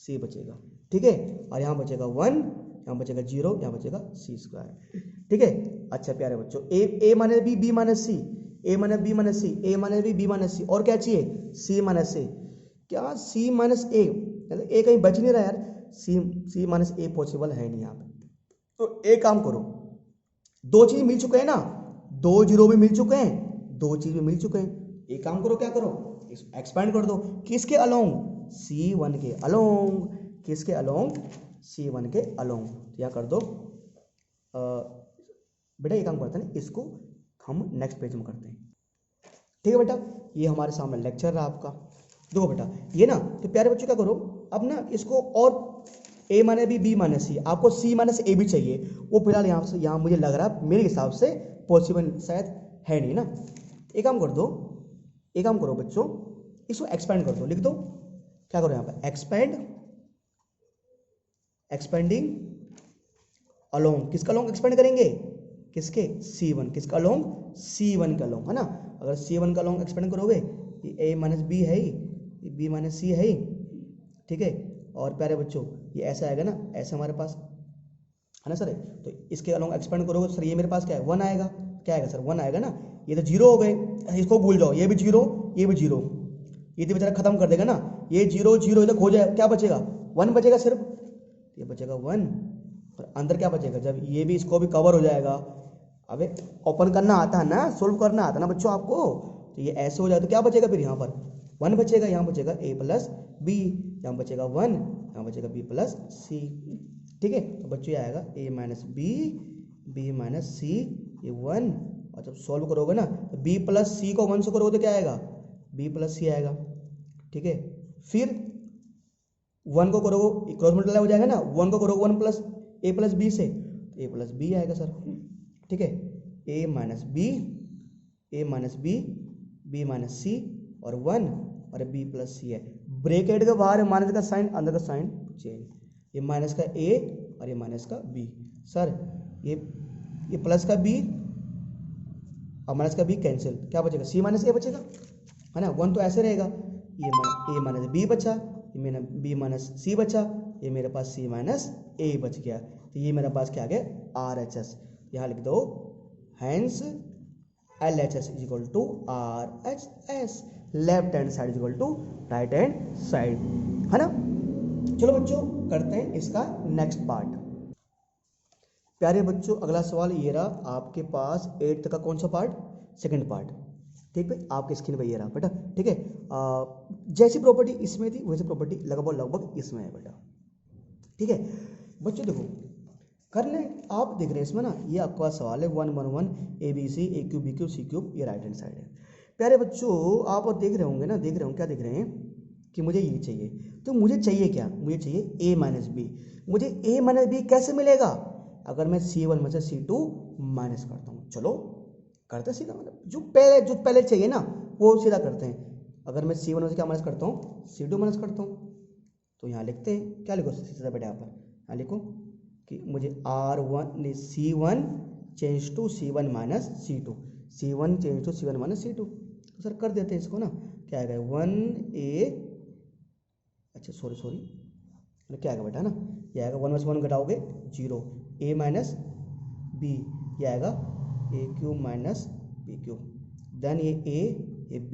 सी बचेगा, ठीक है। और यहाँ बचेगा 1, यहाँ बचेगा 0, यहाँ बचेगा सी स्क्वायर, ठीक है। अच्छा प्यारे बच्चों, A minus B B minus C, A minus B minus C, A minus B B minus सी, और क्या चाहिए, सी माइनस ए, क्या सी माइनस ए, ए कहीं बच नहीं रहा यार, सी माइनस ए पॉसिबल है नहीं यहाँ पे, तो एक काम करो, दो चीज मिल चुके हैं ना, दो जीरो भी मिल चुके हैं, दो चीज भी मिल चुके हैं, एक काम करो, क्या करो, एक्सपेंड कर दो, किसके अलोंग, C1 के अलोंग, किसके अलोंग, C1 के अलोंग, क्या कर दो, बेटा ये काम करते हैं, इसको हम नेक्स्ट पेज में करते हैं, ठीक है बेटा। ये हमारे सामने लेक्चर रहा आपका, देखो बेटा ये ना, तो प्यारे बच्चों क्या करो, अब ना इसको और a minus B B minus C, आपको c माइनस ए भी चाहिए, वो फिलहाल यहाँ मुझे लग रहा है मेरे हिसाब से पॉसिबल शायद है नहीं ना। एक काम कर दो, एक काम करो बच्चों, इसको एक्सपेंड कर दो, लिख दो, क्या करो यहाँ पर, एक्सपेंडिंग अलोंग, किसका अलोंग एक्सपेंड करेंगे, किसके, C1, किसका अलोंग, C1 का अलोंग, है ना। अगर C1 का अलोंग एक्सपेंड करोगे, ये a माइनस बी है ही, ये b माइनस सी है ही, ठीक है। और प्यारे बच्चों ये ऐसा आएगा ना, ऐसा हमारे पास है ना सर, तो इसके अलोंग एक्सपेंड करोगे सर, ये मेरे पास क्या है, 1 आएगा, क्या आएगा सर, 1 आएगा ना, ये तो जीरो हो गए, इसको भूल जाओ, ये भी जीरो, ये भी जीरो, ये तो बेचारा खत्म कर देगा ना, ये जीरो जीरो इधर खो जाए, क्या बचेगा, 1 बचेगा सिर्फ, ये बचेगा 1, और अंदर क्या बचेगा, जब ये भी इसको भी कवर हो जाएगा, अबे ओपन करना आता है ना, सोल्व करना आता है ना बच्चों आपको, तो ये ऐसे हो जाए तो क्या बचेगा फिर, यहाँ पर 1 बचेगा, यहाँ बचेगा a प्लस बी, यहाँ बचेगा 1, यहाँ बचेगा b प्लस सी, ठीक है। तो बच्चों ये आएगा a minus B, B minus C, ये 1, और जब सॉल्व करोगे ना तो b प्लस सी को 1 से करोगे तो क्या आएगा, b प्लस सी आएगा, ठीक है। फिर 1 को करोगे क्रॉस मल्टीप्लाई हो जाएगा ना, 1 को करोगे 1 प्लस ए प्लस बी से, तो ए प्लस बी आएगा सर, ठीक है। ए माइनस बी, ए माइनस बी, बी माइनस सी और 1 और बी प्लस सी है। ब्रैकेट के बाहर माइनस का साइन, अंदर का साइन चेंज, ये माइनस का ए और ये माइनस का बी। सर ये प्लस का बी और माइनस का बी कैंसिल, क्या बचेगा, सी माइनस ए बचेगा, है ना। 1 तो ऐसे रहेगा, ये ए माइनस बी बचा, ये मेरा बी माइनस सी बचा, ये मेरे पास सी माइनस ए बच गया। तो ये मेरे पास क्या आ गया, आर एच एस। यहाँ लिख दो hence L H S is equal to R H S, left hand side is equal to right hand side, है ना। चलो बच्चों करते हैं इसका नेक्स्ट पार्ट। प्यारे बच्चों अगला सवाल ये रहा आपके पास 8th का कौन सा पार्ट, सेकंड पार्ट, ठीक है। आपके स्क्रीन पे ये रहा बेटा, ठीक है। जैसी प्रॉपर्टी इसमें थी वैसी प्रॉपर्टी लगभग इसमें है बेटा, ठीक है। बच्चों देखो करने आप देख रहे हैं इसमें ना, ये आपका सवाल है 1 1 1 a b c a cube b cube c cube, ये राइट हैंड साइड है। प्यारे बच्चों आप देख रहे होंगे ना, देख रहे होंगे क्या देख रहे हैं कि मुझे ये चाहिए, तो मुझे चाहिए क्या, मुझे चाहिए a माइनस बी। मुझे a माइनस बी कैसे मिलेगा, अगर मैं C1 में से C2 माइनस करता हूँ। चलो करते सीधा, मतलब जो पहले चाहिए ना वो सीधा करते हैं। अगर मैं C1 में से क्या माइनस करता हूँ, C2 माइनस करता हूँ, तो यहाँ लिखते हैं, क्या लिखो सीधा बेटा, यहाँ पर यहाँ लिखो कि मुझे R1 C1 change to C1 minus C2, C1 change to C1 minus C2। तो सर कर देते हैं इसको ना, क्या आएगा 1a, अच्छा सॉरी क्या आएगा बेटा ना, ये आएगा 1 में से 1 घटाओगे 0, a माइनस बी, ये आएगा A cube minus B cube, then ये a, ये b,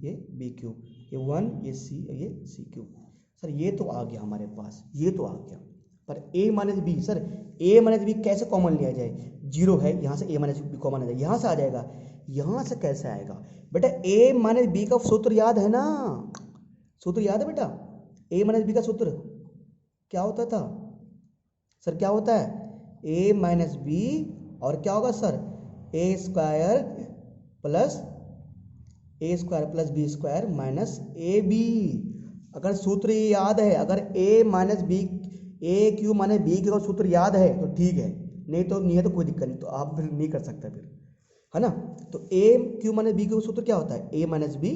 ये b क्यूब, ये 1, ये c, ये c क्यूब। सर ये तो आ गया हमारे पास, ये तो आ गया, पर a minus b, sir a minus b कैसे कॉमन लिया जाए, 0 है, यहाँ से a माइनस बी कॉमन आ जाए, यहाँ से आ जाएगा, यहाँ से कैसे आएगा बेटा, a माइनस बी का सूत्र याद है ना, सूत्र याद है बेटा, a माइनस बी का सूत्र क्या होता था सर, क्या होता है a माइनस बी और क्या होगा sir, a square plus B square minus A b. अगर सूत्र ये याद है, अगर a minus B, a cube minus b का सूत्र याद है तो ठीक है, नहीं है तो कोई दिक्कत नहीं, तो आप फिर नहीं कर सकते फिर, है ना। तो ए क्यू माइनस बी का सूत्र क्या होता है, a माइनस बी,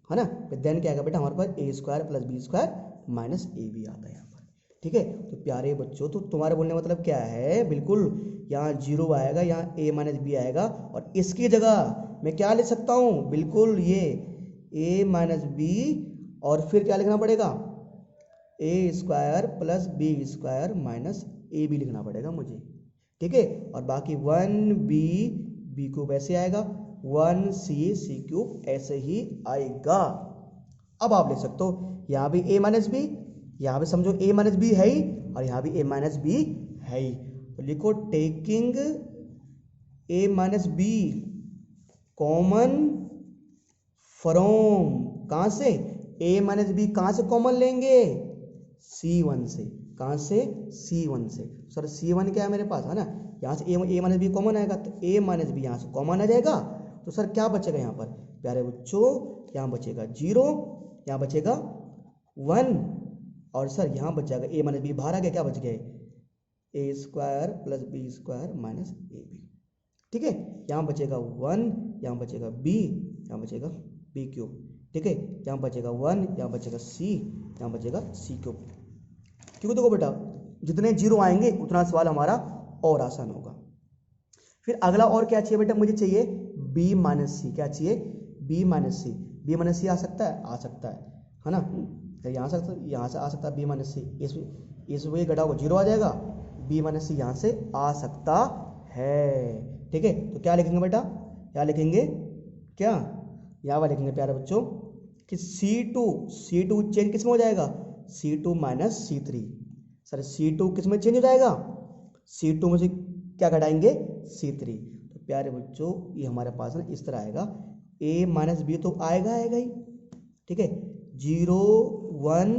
है ना। फिर देन क्या आएगा बेटा हमारे पास A square plus B square minus A B आता है यहाँ पर, ठीक है। तो प्यारे बच्चों तो तुम्हारे बोलने मतलब क्या है, बिल्कुल यहाँ 0 आएगा, यहाँ a माइनस बी आएगा, और इसकी जगह मैं क्या लिख सकता हूँ, बिल्कुल ये a माइनस बी और फिर क्या लिखना पड़ेगा, A square plus B square minus A B लिखना पड़ेगा मुझे, ठीक है। और बाकी 1b बी क्यूब ऐसे आएगा, 1c सी क्यूब ऐसे ही आएगा। अब आप लिख सकते हो यहाँ भी a माइनस बी, यहाँ भी समझो a माइनस बी है ही, और यहाँ भी a माइनस बी है ही, तो लिखो taking a minus b common from, कहाँ से, a माइनस बी कहाँ से कॉमन लेंगे, C1 से, कहाँ से, C1 से। सर C1 क्या है मेरे पास, है ना, यहाँ से a माइनस बी कॉमन आएगा, तो a माइनस बी यहाँ से कॉमन आ जाएगा, तो सर क्या बचेगा यहाँ पर प्यारे बच्चों, यहाँ बचेगा 0, यहाँ बचेगा 1, और सर यहाँ बच जाएगा a माइनस बी बाहर आ गया, क्या बच गया, A square plus B square minus A B, ठीक है। यहाँ बचेगा 1, यहाँ बचेगा b, यहाँ बचेगा b क्यूब, ठीक है। यहाँ बचेगा 1, यहाँ बचेगा c, यहाँ बचेगा c क्यूब। क्योंकि देखो बेटा जितने 0 आएंगे उतना सवाल हमारा और आसान होगा। फिर अगला और क्या चाहिए बेटा, मुझे चाहिए b माइनस सी, क्या चाहिए, b माइनस सी, b माइनस सी आ सकता है ना, तो यहाँ से आ सकता है b माइनस सी, इस वही घटाओ 0 आ जाएगा, b माइनस सी यहाँ से आ सकता है, ठीक है। तो क्या लिखेंगे बेटा, क्या लिखेंगे, क्या यहाँ पर लिखेंगे प्यारे बच्चों कि C2 चेंज किस में हो जाएगा, C2 minus C3। Sir C2 किस में चेंज हो जाएगा, C2 में से क्या घटाएंगे, C3। तो प्यारे बच्चों ये हमारे पास ना इस तरह आएगा, a माइनस बी तो आएगा ही, ठीक है, 0 1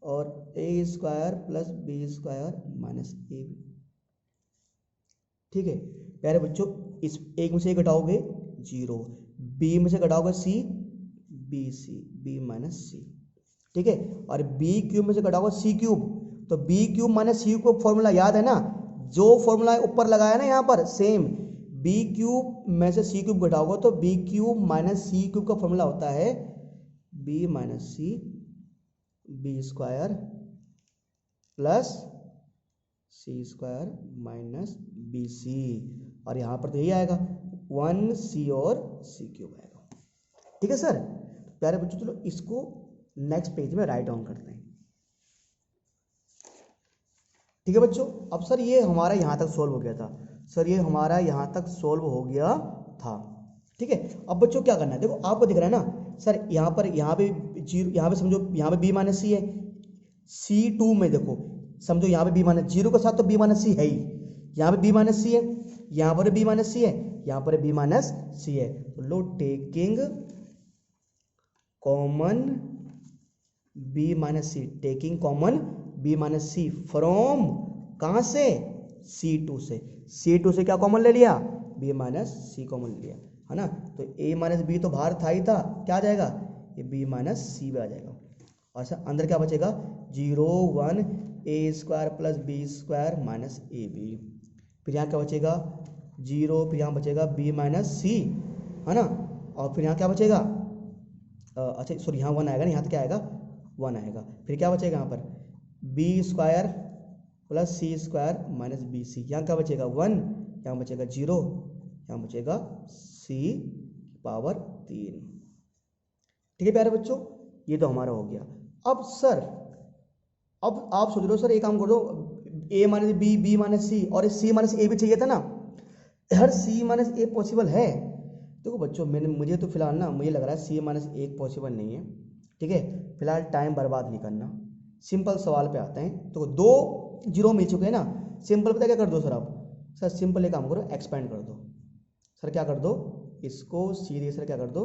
और A square plus B square minus A B. ठीक है प्यारे बच्चों, इस एक में से घटाओगे 0, बी में से घटाओगे सी, बी सी, बी माइनस सी। ठीक है, और बी क्यूब में से घटाओगे सी क्यूब, तो B cube minus C cube formula याद है ना, जो फॉर्मूला ऊपर लगाया ना यहाँ पर सेम, बी क्यूब में से सी क्यूब घटाओगे तो B cube minus C cube का फॉर्मूला होता है B minus C B square plus C square minus B C, और यहाँ पर तो यही आएगा 1 सी और सी क्यूब आएगा। ठीक है सर, प्यारे बच्चों चलो इसको नेक्स्ट पेज में राइट डाउन करते हैं। ठीक है बच्चों, अब सर ये हमारा यहाँ तक सॉल्व हो गया था, सर ये हमारा यहाँ तक सॉल्व हो गया था। ठीक है, अब बच्चों क्या करना है, देखो आपको दिख रहा है ना सर, यहाँ पे जीरो, यहाँ पे समझो यहाँ पे बी माइनस सी है, C2 में देखो समझो यहाँ पे बी माइनस, जीरो के साथ तो बी माइनस सी है ही, यहाँ पे बी माइनस सी है, यहाँ पर बी माइनस सी है, यहाँ पर बी माइनस सी है, तो लो taking common B minus C, taking common B minus C from, कहाँ से, C2 से, C2 से क्या कॉमन ले लिया, बी माइनस सी कॉमन ले लिया, है ना, तो a माइनस बी तो बाहर था ही था, क्या आ जाएगा, ये b माइनस सी भी आ जाएगा, और सर अंदर क्या बचेगा 0 1 a square plus B square minus A b, फिर यहाँ क्या बचेगा 0, फिर यहाँ बचेगा b माइनस सी, है ना, और फिर यहाँ क्या बचेगा, अच्छा सॉरी यहाँ 1 आएगा ना, यहाँ तो क्या आएगा 1 आएगा, फिर क्या बचेगा यहाँ पर B square plus C square minus B C, यहाँ क्या बचेगा 1, यहाँ बचेगा 0, यहाँ बचेगा सी पावर 3। ठीक है प्यारे बच्चों, ये तो हमारा हो गया। अब सर, अब आप सोच लो सर एक काम कर दो, ए माइनस बी, बी माइनस सी और सी माइनस ए भी चाहिए था ना, हर सी माइनस ए पॉसिबल है। देखो बच्चों मुझे तो फिलहाल ना मुझे लग रहा है सी माइनस ए पॉसिबल नहीं है। ठीक है, फिलहाल टाइम बर्बाद नहीं करना, सिंपल सवाल पे आते हैं। तो 2 जीरो मिल चुके हैं ना, सिंपल पता क्या कर दो सर, आप सर सिंपल एक काम करो, एक्सपेंड कर दो सर, क्या कर दो इसको सीधे सर क्या कर दो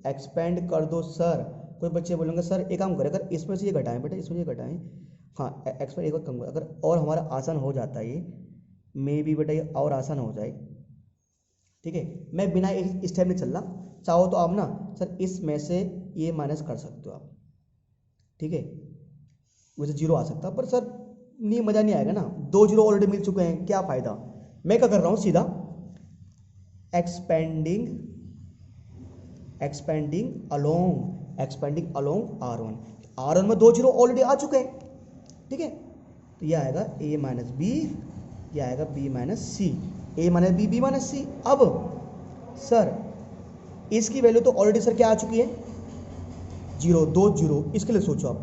एक्सपेंड कर दो सर। कोई बच्चे बोलेंगे सर एक काम करें, अगर इसमें से ये घटाएं बेटा, इसमें से घटाएं, हाँ एक्सपेंड एक बार कम, अगर और हमारा आसान हो जाता है ये, मे बी बेटा ये और आसान हो जाए। ठीक है, मैं बिना एक स्टेप नहीं चल रहा, चाहो तो आप ना सर इसमें से ये माइनस कर सकते हो आप। ठीक है, वैसे 0 आ सकता पर सर नहीं, मज़ा नहीं आएगा ना, 2 जीरो ऑलरेडी मिल चुके हैं, क्या फ़ायदा। मैं क्या कर रहा हूँ सीधा एक्सपेंडिंग अलोंग R1 में 2 जीरो ऑलरेडी आ चुके हैं। ठीक है, तो ये आएगा a माइनस बी, ये आएगा b minus C, a minus B, b minus C. अब सर इसकी वैल्यू तो ऑलरेडी सर क्या आ चुकी है 0, 2 जीरो, इसके लिए सोचो आप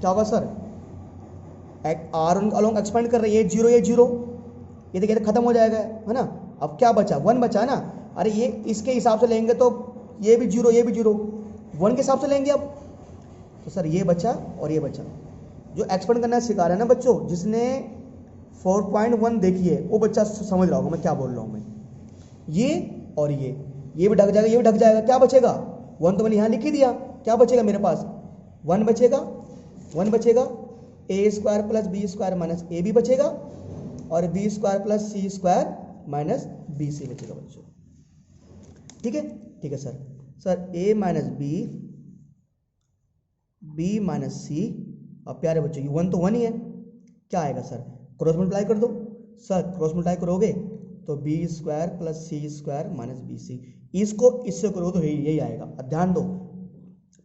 क्या होगा सर, R1 अलोंग एक्सपेंड कर रही है, ये जीरो, ये देखिए खत्म हो जाएगा, है ना। अब क्या बचा 1 बचा ना, अरे ये इसके हिसाब से लेंगे तो ये भी जीरो, ये भी जीरो, 1 के हिसाब से लेंगे अब, तो सर ये बचा और ये बचा। जो एक्सपेंड करना सिखा रहा है ना बच्चों, जिसने 4.1 देखी है वो बच्चा समझ रहा होगा मैं क्या बोल रहा हूँ। मैं ये और ये भी ढक जाएगा, ये भी ढक जाएगा, क्या बचेगा 1 तो मैंने यहाँ लिख ही दिया, क्या बचेगा मेरे पास 1 बचेगा, A square plus B square minus A B बचेगा, और B square plus C square minus B C बचेगा बच्चों। ठीक है sir A minus B, B minus C, अब प्यारे बच्चों ये 1 तो 1 ही है, क्या आएगा सर क्रॉस मल्टीप्लाई कर दो सर, क्रॉस मल्टीप्लाई करोगे तो B square plus C square minus B C, इसको इससे करोगे तो यही आएगा। अब ध्यान दो,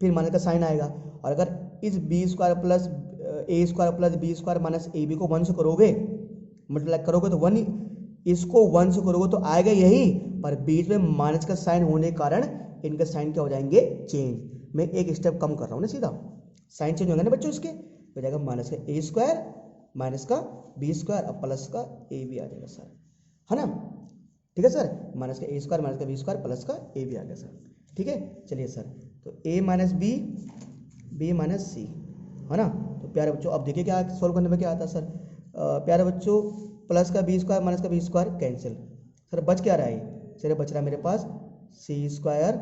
फिर माइनस का साइन आएगा, और अगर इस b square plus a square plus B square minus A b को 1 से करोगे, मल्टीप्लाई करोगे तो 1, इसको 1 से करोगे तो आएगा यही, पर बीच में माइनस का साइन होने के कारण इनके साइन क्या हो जाएंगे चेंज। मैं एक स्टेप कम कर रहा हूँ ना, सीधा साइन चेंज होगा ना बच्चों, इसके हो जाएगा माइनस का ए स्क्वायर माइनस का बी स्क्वायर, अब प्लस का ए बी आ जाएगा सर, है ना। ठीक है सर, माइनस का ए स्क्वायर माइनस का बी स्क्वायर प्लस का ए बी आ गया सर। ठीक है, चलिए सर, तो ए minus B, B minus C, है ना। तो प्यारे बच्चों अब देखिए क्या सोल्व करने में क्या आता है सर, प्यारे बच्चों प्लस का बी स्क्वायर माइनस का बी स्क्वायर कैंसिल, सर बच क्या रहा है, सर बच रहा है मेरे पास सी स्क्वायर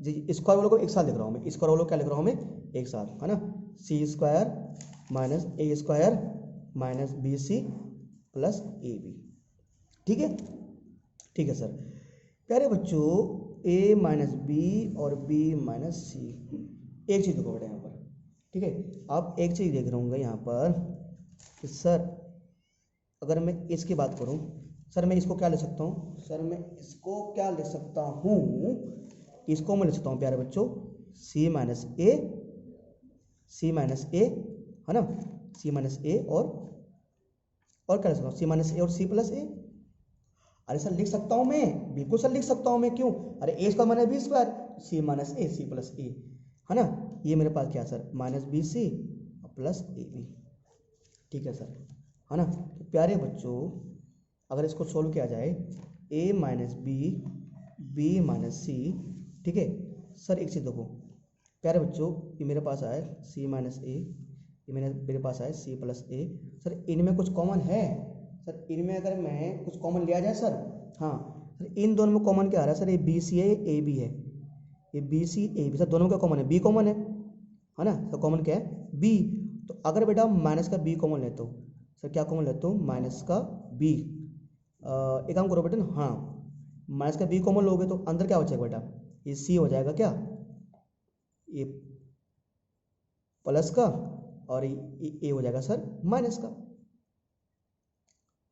स्क्वायर वालों को एक साथ लिख रहा हूँ मैं, स्क्वायर वालों को क्या लिख रहा हूँ मैं, एक साथ, है ना। C square minus A square minus B C plus A B. ठीक है, ठीक है सर। प्यारे बच्चों, ए माइनस बी और बी माइनस सी, एक चीज़ देखो बेटा यहाँ पर, ठीक है। आप एक चीज़ देख रहा हूँ यहाँ पर कि सर अगर मैं इसकी बात करूँ, सर मैं इसको क्या ले सकता हूँ, सर मैं इसको क्या ले सकता हूँ, इसको मैं ले सकता हूँ प्यारे बच्चों सी माइनस ए, है ना, सी माइनस ए और क्या ले सकता हूँ, सी माइनस ए और सी प्लस ए। अरे सर लिख सकता हूँ मैं, बिल्कुल सर लिख सकता हूँ मैं, क्यों, अरे a square minus b square, c minus a c plus a, है ना। ये मेरे पास क्या sir, minus B C plus A B. ठीक है सर, है ना। तो प्यारे बच्चों अगर इसको सोल्व किया जाए, ए माइनस बी माइनस सी, ठीक है सर। एक चीज़ देखो प्यारे बच्चों, ये मेरे पास आए सी माइनस ए, ये मेरे पास आए सी प्लस ए। सर इनमें कुछ कॉमन है, सर इनमें अगर मैं कुछ कॉमन लिया जाए सर, हाँ सर इन दोनों में कॉमन क्या आ रहा है सर, ये बी सी है, ये ए बी है, ये b c a b, sir दोनों का कॉमन है, बी कॉमन है ना। तो कॉमन क्या है, बी। तो अगर बेटा माइनस का बी कॉमन लेते हो, सर क्या कॉमन लेते हो, माइनस का बी। एक काम करो बेटा ना, हाँ माइनस का बी कॉमन लोगे तो अंदर क्या बचेगा बेटा, ये सी हो जाएगा क्या, ये प्लस का, और ये हो जाएगा सर माइनस का।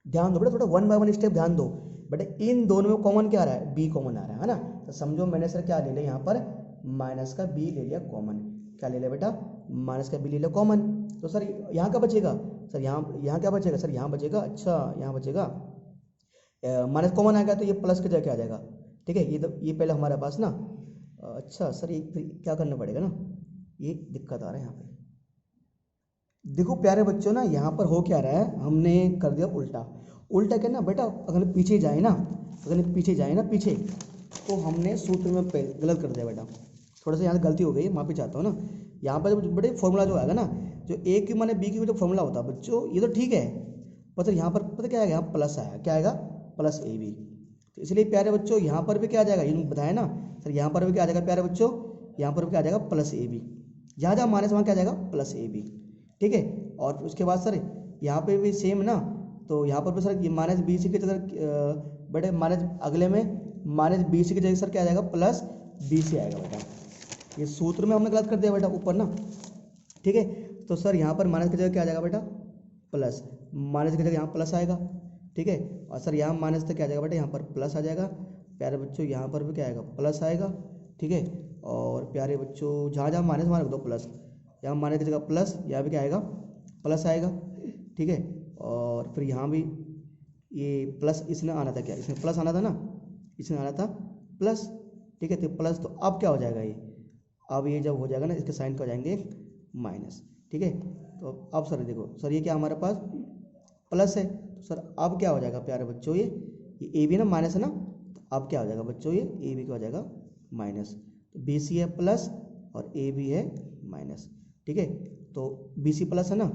ध्यान दो बेटा, थोड़ा वन बाय वन स्टेप ध्यान दो बेटा। इन दोनों में कॉमन क्या आ रहा है, बी कॉमन आ रहा है ना। तो समझो मैंने सर क्या ले लिया यहाँ पर, माइनस का बी ले लिया कॉमन। क्या ले लिया बेटा, माइनस का बी ले लिया कॉमन। तो सर यहाँ क्या बचेगा, सर यहाँ क्या बचेगा, सर यहाँ बचेगा, अच्छा यहाँ बचेगा माइनस कॉमन आ गया तो ये प्लस के जगह क्या आ जाएगा। ठीक है, ये पहले हमारे पास ना, अच्छा सर ये फिर क्या करना पड़ेगा ना, ये दिक्कत आ रहा है यहाँ पे। देखो प्यारे बच्चों ना, यहाँ पर हो क्या रहा है, हमने कर दिया उल्टा। उल्टा क्या ना बेटा, अगर पीछे जाए ना, पीछे, तो हमने सूत्र में गलत कर दिया बेटा। थोड़ा सा यहाँ से गलती हो गई, माफी चाहता हूँ ना। यहाँ पर जो बड़े फॉर्मूला जो आएगा ना, जो ए की माने बी की जो फॉर्मूला होता है बच्चों, ये तो ठीक है, पर सर यहाँ पर पता क्या आएगा, यहाँ प्लस आएगा, क्या आएगा, प्लस ए बी। तो इसलिए प्यारे बच्चों यहाँ पर भी क्या आ जाएगा, ये बताया ना सर, यहाँ पर भी क्या आ जाएगा प्यारे बच्चों, यहाँ पर भी क्या आ जाएगा, प्लस ए बी। जहाँ जहाँ माइनस वहाँ क्या आ जाएगा, प्लस ए बी। ठीक है, और उसके बाद सर यहाँ पे भी सेम ना, तो यहाँ पर भी सर माइनस बी सी की जगह बेटे, माइनस अगले में माइनस बी सी की जगह सर क्या आ जाएगा, प्लस बी सी आएगा बेटा। ये सूत्र में हमने गलत कर दिया बेटा ऊपर ना। ठीक है, तो सर यहाँ पर माइनस की जगह क्या आ जाएगा बेटा, प्लस, माइनस की जगह यहाँ प्लस आएगा। ठीक है, और सर यहाँ माइनस तो क्या आ जाएगा बेटा, यहाँ पर प्लस आ जाएगा। प्यारे बच्चों यहाँ पर भी क्या आएगा, प्लस आएगा। ठीक है, और प्यारे बच्चों जहाँ जहाँ माइनस वहाँ रख दो प्लस, यहाँ माइनस की जगह प्लस, यहाँ भी क्या आएगा, प्लस आएगा। ठीक है, और फिर यहाँ भी ये प्लस, इसमें आना था क्या, इसमें प्लस आना था ना, इसमें आना था प्लस। ठीक है, तो प्लस, तो अब क्या हो जाएगा ये, अब ये जब हो जाएगा ना, इसके साइन का हो जाएंगे माइनस। ठीक है, तो अब सर देखो सर ये क्या हमारे पास प्लस है, तो सर अब क्या हो जाएगा प्यारे बच्चों, ये ए बी ना माइनस है ना, तो अब क्या हो जाएगा बच्चों, ये ए बी क्या हो जाएगा माइनस। तो बी सी है प्लस और ए बी है माइनस। ठीक है, तो बी सी प्लस है ना,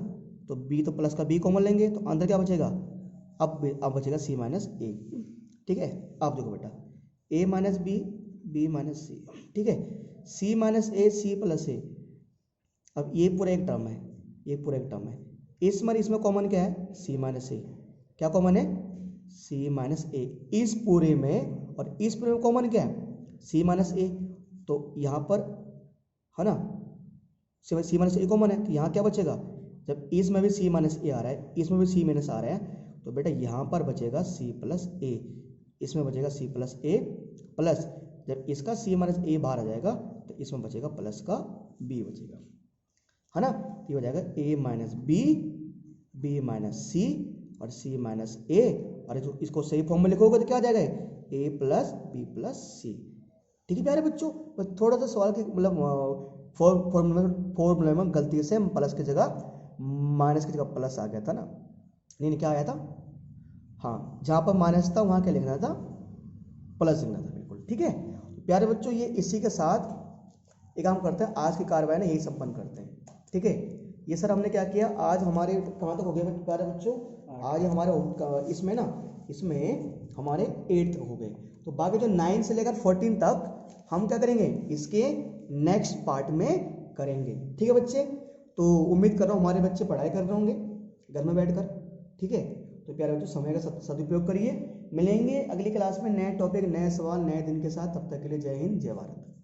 तो बी तो प्लस का बी कॉमन लेंगे, तो अंदर क्या बचेगा, अब बचेगा सी माइनस ए। ठीक है, अब देखो बेटा, ए माइनस बी माइनस सी। ठीक है, सी माइनस ए सी प्लस ए, अब ये पूरा एक टर्म है, ये पूरा एक टर्म है। इसमें कॉमन क्या है, सी माइनस ए, क्या कॉमन है, सी माइनस ए, इस पूरे में, और इस पूरे में कॉमन क्या है, सी माइनस ए। तो यहाँ पर है ना, सी माइनस ए कॉमन है, तो यहाँ क्या बचेगा, जब इसमें भी सी माइनस ए आ रहा है, इसमें भी सी माइनस आ रहा है, तो बेटा यहाँ पर बचेगा सी प्लस ए, इसमें बचेगा सी प्लस ए प्लस, जब इसका सी माइनस ए बाहर आ जाएगा तो इसमें बचेगा प्लस का बी बचेगा, है ना। ये हो जाएगा ए माइनस बी माइनस सी और सी माइनस ए, और इसको सही फॉर्म में लिखोगे तो क्या आ जाएगा, ए प्लस बी प्लस सी। ठीक है प्यारे बच्चों, बस थोड़ा सा सवाल की मतलब फॉर्मूले में गलती से प्लस की जगह माइनस की जगह प्लस आ गया था ना, नहीं क्या आया था, हाँ जहाँ पर माइनस था वहाँ क्या लिखना था, प्लस लिखना था, बिल्कुल ठीक है। प्यारे बच्चों ये इसी के साथ एक काम करते हैं, आज की कार्रवाई ना यही संपन्न करते हैं। ठीक है, ये सर हमने क्या किया, आज हमारे कहाँ तक हो गए प्यारे बच्चों, आज हमारे इसमें हमारे 8 तक हो गए, तो बाकी जो 9 से लेकर 14 तक हम क्या करेंगे, इसके नेक्स्ट पार्ट में करेंगे। ठीक है बच्चे, तो उम्मीद कर रहा हूँ हमारे बच्चे पढ़ाई कर रहे होंगे घर में बैठकर। ठीक है, तो प्यारे बच्चों समय का सदुपयोग करिए। मिलेंगे अगली क्लास में नए टॉपिक, नए सवाल, नए दिन के साथ। तब तक के लिए जय हिंद, जय भारत।